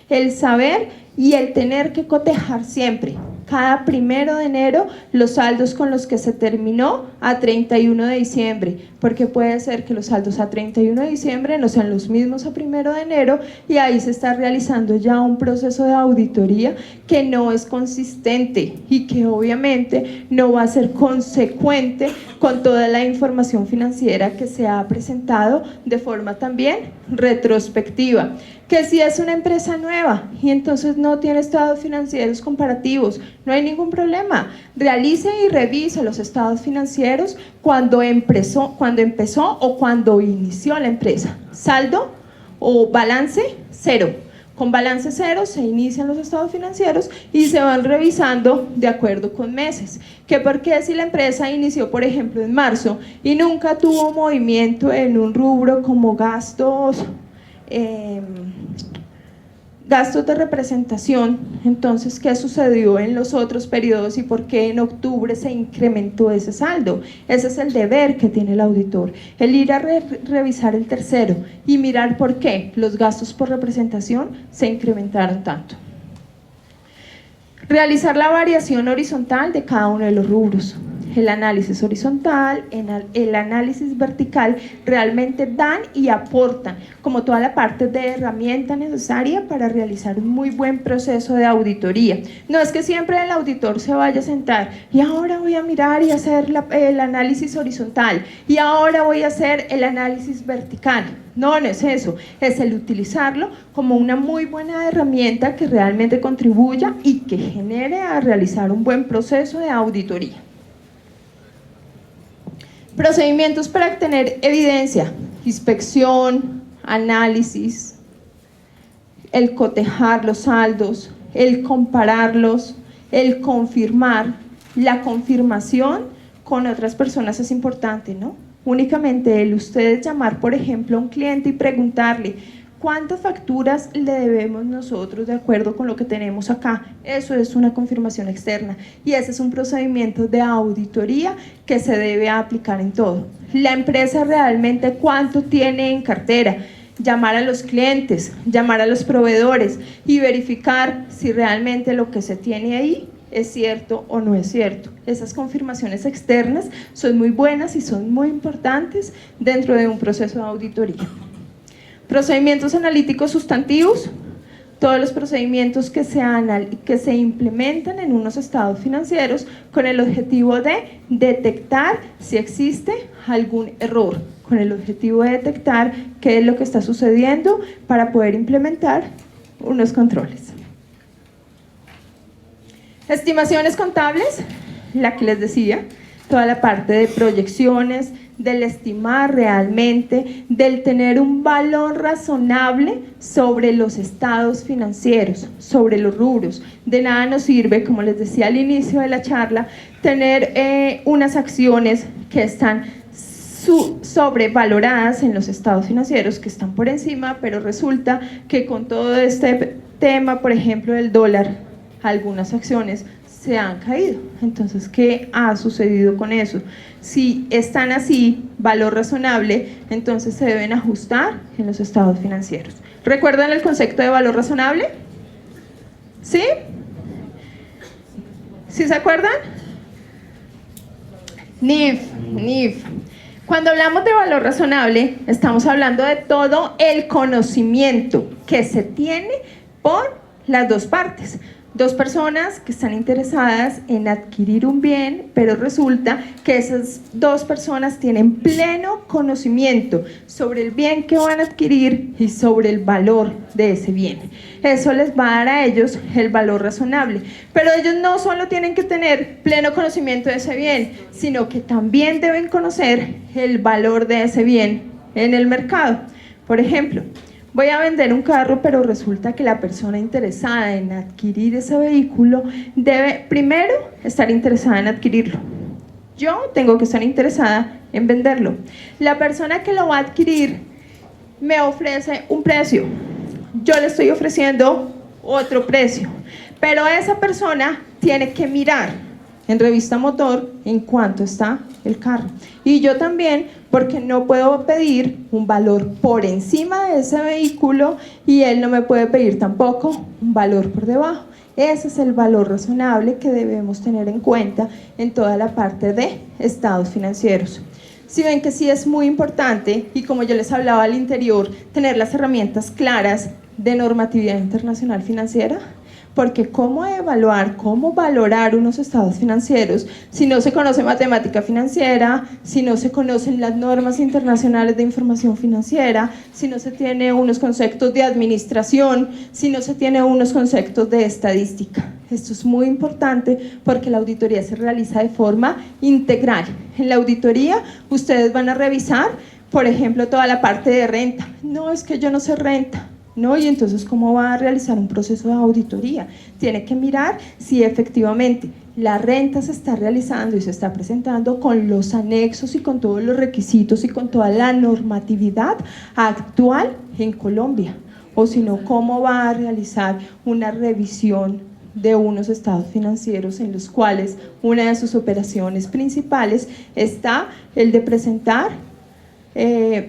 El saber y el tener que cotejar siempre, cada 1 de enero, los saldos con los que se terminó a 31 de diciembre, porque puede ser que los saldos a 31 de diciembre no sean los mismos a 1 de enero y ahí se está realizando ya un proceso de auditoría que no es consistente y que obviamente no va a ser consecuente con toda la información financiera que se ha presentado de forma también retrospectiva. Que si es una empresa nueva y entonces no tiene estados financieros comparativos, no hay ningún problema. Realice y revise los estados financieros cuando empezó o cuando inició la empresa. Saldo o balance cero. Con balance cero se inician los estados financieros y se van revisando de acuerdo con meses. ¿Que por qué si la empresa inició, por ejemplo, en marzo y nunca tuvo movimiento en un rubro como gastos de representación, entonces ¿qué sucedió en los otros periodos y por qué en octubre se incrementó ese saldo? Ese es el deber que tiene el auditor, el ir a revisar el tercero y mirar por qué los gastos por representación se incrementaron tanto. Realizar la variación horizontal de cada uno de los rubros. El análisis horizontal, el análisis vertical realmente dan y aportan como toda la parte de herramienta necesaria para realizar un muy buen proceso de auditoría. No es que siempre el auditor se vaya a sentar y ahora voy a mirar y hacer el análisis horizontal y ahora voy a hacer el análisis vertical. No, no es eso, es el utilizarlo como una muy buena herramienta que realmente contribuya y que genere a realizar un buen proceso de auditoría. Procedimientos para obtener evidencia, inspección, análisis, el cotejar los saldos, el compararlos, el confirmar. La confirmación con otras personas es importante, ¿no? Únicamente el ustedes llamar, por ejemplo, a un cliente y preguntarle ¿cuántas facturas le debemos nosotros de acuerdo con lo que tenemos acá? Eso es una confirmación externa y ese es un procedimiento de auditoría que se debe aplicar en todo. La empresa realmente cuánto tiene en cartera, llamar a los clientes, llamar a los proveedores y verificar si realmente lo que se tiene ahí es cierto o no es cierto. Esas confirmaciones externas son muy buenas y son muy importantes dentro de un proceso de auditoría. Procedimientos analíticos sustantivos, todos los procedimientos que se implementan en unos estados financieros con el objetivo de detectar si existe algún error, con el objetivo de detectar qué es lo que está sucediendo para poder implementar unos controles. Estimaciones contables, la que les decía, toda la parte de proyecciones, del estimar realmente, del tener un valor razonable sobre los estados financieros, sobre los rubros. De nada nos sirve, como les decía al inicio de la charla, tener unas acciones que están sobrevaloradas en los estados financieros, que están por encima, pero resulta que con todo este tema, por ejemplo, del dólar, algunas acciones se han caído. Entonces, ¿qué ha sucedido con eso? Si están así, valor razonable, entonces se deben ajustar en los estados financieros. ¿Recuerdan el concepto de valor razonable? ¿Sí? ¿Sí se acuerdan? NIF. Cuando hablamos de valor razonable, estamos hablando de todo el conocimiento que se tiene por las dos partes. Dos personas que están interesadas en adquirir un bien, pero resulta que esas dos personas tienen pleno conocimiento sobre el bien que van a adquirir y sobre el valor de ese bien. Eso les va a dar a ellos el valor razonable. Pero ellos no solo tienen que tener pleno conocimiento de ese bien, sino que también deben conocer el valor de ese bien en el mercado. Por ejemplo, voy a vender un carro, pero resulta que la persona interesada en adquirir ese vehículo debe primero estar interesada en adquirirlo. Yo tengo que estar interesada en venderlo. La persona que lo va a adquirir me ofrece un precio. Yo le estoy ofreciendo otro precio. Pero esa persona tiene que mirar en Revista Motor en cuánto está el carro. Y yo también, porque no puedo pedir un valor por encima de ese vehículo y él no me puede pedir tampoco un valor por debajo. Ese es el valor razonable que debemos tener en cuenta en toda la parte de estados financieros. Si ven que sí es muy importante, y como yo les hablaba al interior, tener las herramientas claras de normatividad internacional financiera, porque cómo evaluar, cómo valorar unos estados financieros si no se conoce matemática financiera, si no se conocen las normas internacionales de información financiera, si no se tiene unos conceptos de administración, si no se tiene unos conceptos de estadística. Esto es muy importante porque la auditoría se realiza de forma integral. En la auditoría ustedes van a revisar, por ejemplo, toda la parte de renta. No, es que yo no sé renta. ¿No? Y entonces, ¿cómo va a realizar un proceso de auditoría? Tiene que mirar si efectivamente la renta se está realizando y se está presentando con los anexos y con todos los requisitos y con toda la normatividad actual en Colombia. O si no, ¿cómo va a realizar una revisión de unos estados financieros en los cuales una de sus operaciones principales está el de presentar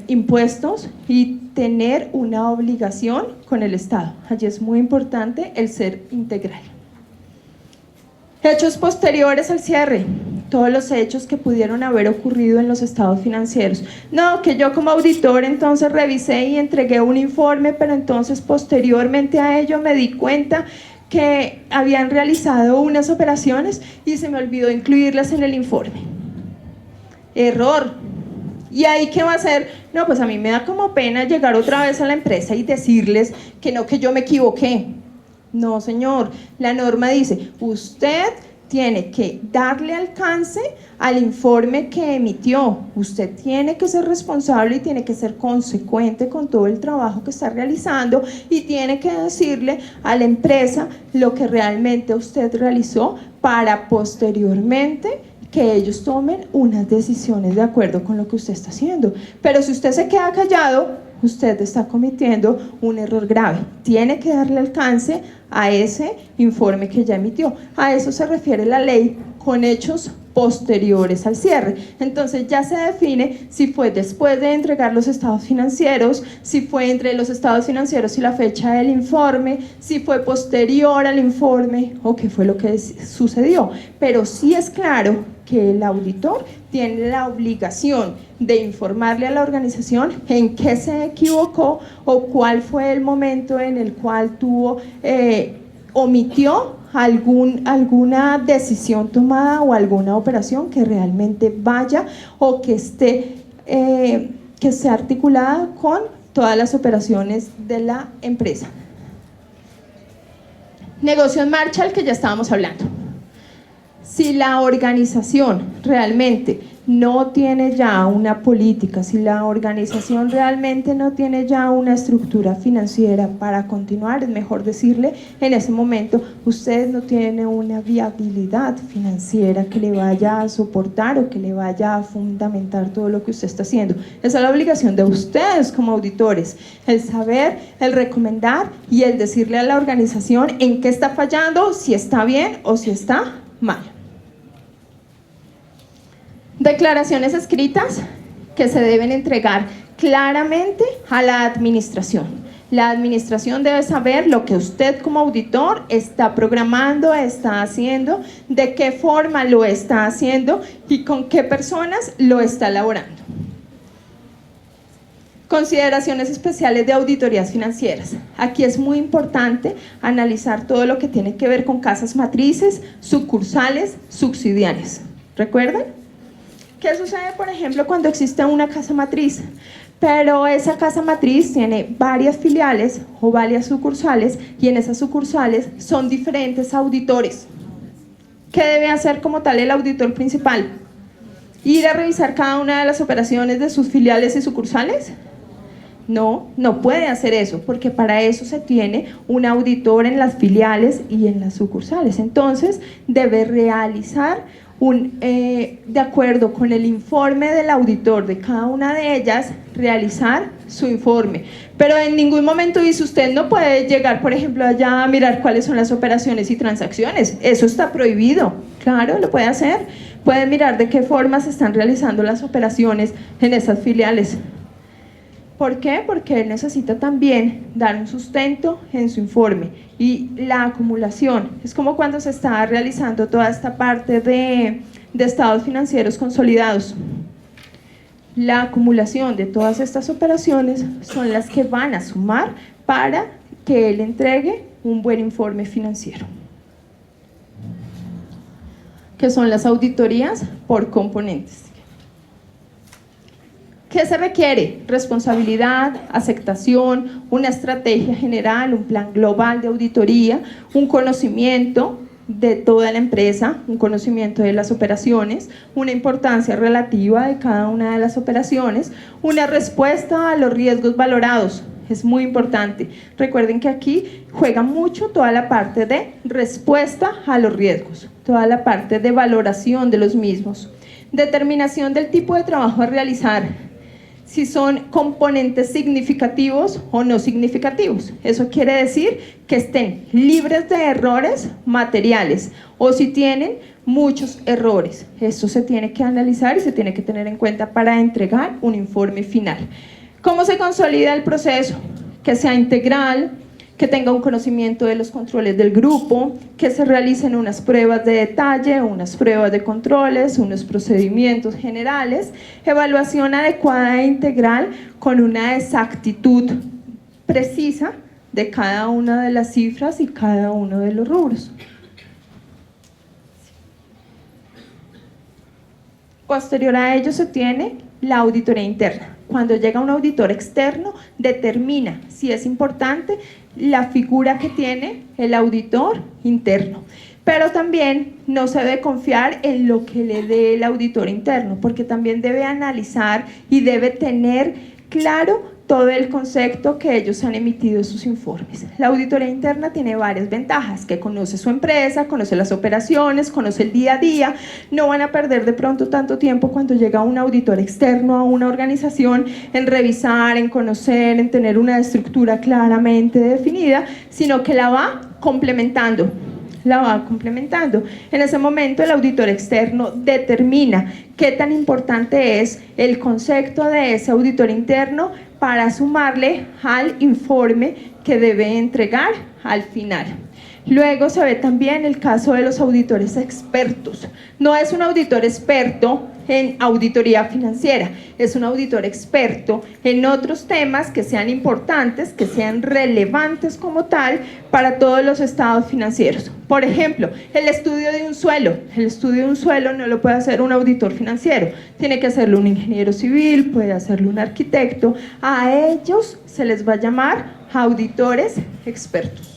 impuestos y tener una obligación con el Estado? Allí es muy importante el ser integral. Hechos posteriores al cierre, todos los hechos que pudieron haber ocurrido en los estados financieros. No, que yo como auditor entonces revisé y entregué un informe, pero entonces posteriormente a ello me di cuenta que habían realizado unas operaciones y se me olvidó incluirlas en el informe. Error. ¿Y ahí qué va a hacer? No, pues a mí me da como pena llegar otra vez a la empresa y decirles que no, que yo me equivoqué. No, señor, la norma dice, usted tiene que darle alcance al informe que emitió. Usted tiene que ser responsable y tiene que ser consecuente con todo el trabajo que está realizando y tiene que decirle a la empresa lo que realmente usted realizó para posteriormente que ellos tomen unas decisiones de acuerdo con lo que usted está haciendo. Pero si usted se queda callado, usted está cometiendo un error grave. Tiene que darle alcance a ese informe que ya emitió. A eso se refiere la ley con hechos posteriores al cierre. Entonces ya se define si fue después de entregar los estados financieros, si fue entre los estados financieros y la fecha del informe, si fue posterior al informe o qué fue lo que sucedió. Pero sí es claro que el auditor tiene la obligación de informarle a la organización en qué se equivocó o cuál fue el momento en el cual omitió alguna decisión tomada o alguna operación que realmente vaya o que esté articulada con todas las operaciones de la empresa. Negocio en marcha, al que ya estábamos hablando. Si la organización realmente no tiene ya una política, si la organización realmente no tiene ya una estructura financiera para continuar, es mejor decirle en ese momento, usted no tiene una viabilidad financiera que le vaya a soportar o que le vaya a fundamentar todo lo que usted está haciendo. Esa es la obligación de ustedes como auditores, el saber, el recomendar y el decirle a la organización en qué está fallando, si está bien o si está mayo. Declaraciones escritas que se deben entregar claramente a la administración. La administración debe saber lo que usted como auditor está programando, está haciendo, de qué forma lo está haciendo y con qué personas lo está elaborando. Consideraciones especiales de auditorías financieras. Aquí es muy importante analizar todo lo que tiene que ver con casas matrices, sucursales, subsidiarias. ¿Recuerdan? ¿Qué sucede, por ejemplo, cuando existe una casa matriz? Pero esa casa matriz tiene varias filiales o varias sucursales y en esas sucursales son diferentes auditores. ¿Qué debe hacer como tal el auditor principal? ¿Ir a revisar cada una de las operaciones de sus filiales y sucursales? No, no puede hacer eso, porque para eso se tiene un auditor en las filiales y en las sucursales. Entonces, debe realizar de acuerdo con el informe del auditor de cada una de ellas, realizar su informe. Pero en ningún momento dice usted no puede llegar, por ejemplo, allá a mirar cuáles son las operaciones y transacciones. Eso está prohibido. Claro, lo puede hacer. Puede mirar de qué forma se están realizando las operaciones en esas filiales. ¿Por qué? Porque él necesita también dar un sustento en su informe y la acumulación. Es como cuando se está realizando toda esta parte de estados financieros consolidados. La acumulación de todas estas operaciones son las que van a sumar para que él entregue un buen informe financiero. ¿Qué son las auditorías por componentes? ¿Qué se requiere? Responsabilidad, aceptación, una estrategia general, un plan global de auditoría, un conocimiento de toda la empresa, un conocimiento de las operaciones, una importancia relativa de cada una de las operaciones, una respuesta a los riesgos valorados. Es muy importante. Recuerden que aquí juega mucho toda la parte de respuesta a los riesgos, toda la parte de valoración de los mismos, determinación del tipo de trabajo a realizar, si son componentes significativos o no significativos. Eso quiere decir que estén libres de errores materiales o si tienen muchos errores. Esto se tiene que analizar y se tiene que tener en cuenta para entregar un informe final. ¿Cómo se consolida el proceso? Que sea integral, que tenga un conocimiento de los controles del grupo, que se realicen unas pruebas de detalle, unas pruebas de controles, unos procedimientos generales, evaluación adecuada e integral con una exactitud precisa de cada una de las cifras y cada uno de los rubros. Posterior a ello se tiene la auditoría interna. Cuando llega un auditor externo, determina si es importante la figura que tiene el auditor interno. Pero también no se debe confiar en lo que le dé el auditor interno, porque también debe analizar y debe tener claro todo el concepto que ellos han emitido en sus informes. La auditoría interna tiene varias ventajas, que conoce su empresa, conoce las operaciones, conoce el día a día, no van a perder de pronto tanto tiempo cuando llega un auditor externo a una organización en revisar, en conocer, en tener una estructura claramente definida, sino que la va complementando. En ese momento el auditor externo determina qué tan importante es el concepto de ese auditor interno para sumarle al informe que debe entregar al final. Luego se ve también el caso de los auditores expertos. No es un auditor experto en auditoría financiera, es un auditor experto en otros temas que sean importantes, que sean relevantes como tal para todos los estados financieros. Por ejemplo, el estudio de un suelo. El estudio de un suelo no lo puede hacer un auditor financiero, tiene que hacerlo un ingeniero civil, puede hacerlo un arquitecto. A ellos se les va a llamar auditores expertos.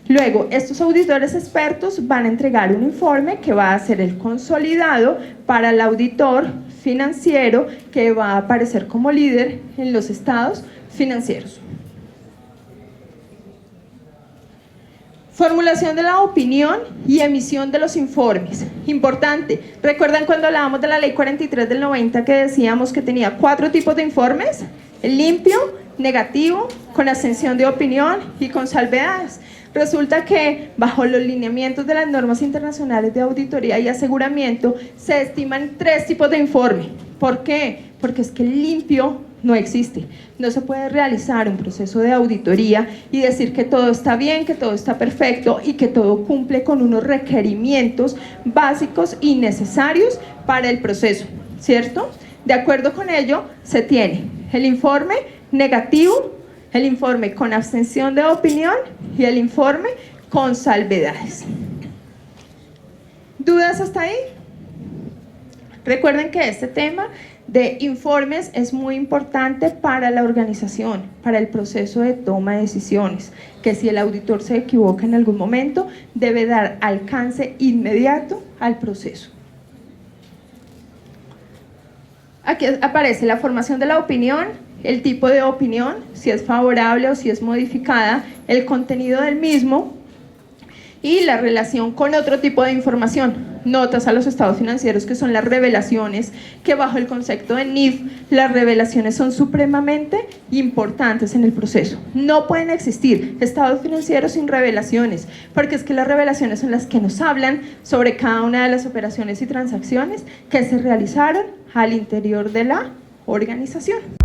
Luego, estos auditores expertos van a entregar un informe que va a ser el consolidado para el auditor financiero que va a aparecer como líder en los estados financieros. Formulación de la opinión y emisión de los informes. Importante. ¿Recuerdan cuando hablábamos de la ley 43 del 90 que decíamos que tenía 4 tipos de informes? El limpio, negativo, con abstención de opinión y con salvedades. Resulta que bajo los lineamientos de las normas internacionales de auditoría y aseguramiento se estiman 3 tipos de informe. ¿Por qué? Porque es que el limpio no existe. No se puede realizar un proceso de auditoría y decir que todo está bien, que todo está perfecto y que todo cumple con unos requerimientos básicos y necesarios para el proceso, ¿cierto? De acuerdo con ello, se tiene el informe negativo, el informe con abstención de opinión y el informe con salvedades. ¿Dudas hasta ahí? Recuerden que este tema de informes es muy importante para la organización, para el proceso de toma de decisiones, que si el auditor se equivoca en algún momento, debe dar alcance inmediato al proceso. Aquí aparece la formación de la opinión, el tipo de opinión, si es favorable o si es modificada, el contenido del mismo y la relación con otro tipo de información. Notas a los estados financieros, que son las revelaciones, que bajo el concepto de NIF, las revelaciones son supremamente importantes en el proceso. No pueden existir estados financieros sin revelaciones, porque es que las revelaciones son las que nos hablan sobre cada una de las operaciones y transacciones que se realizaron al interior de la organización.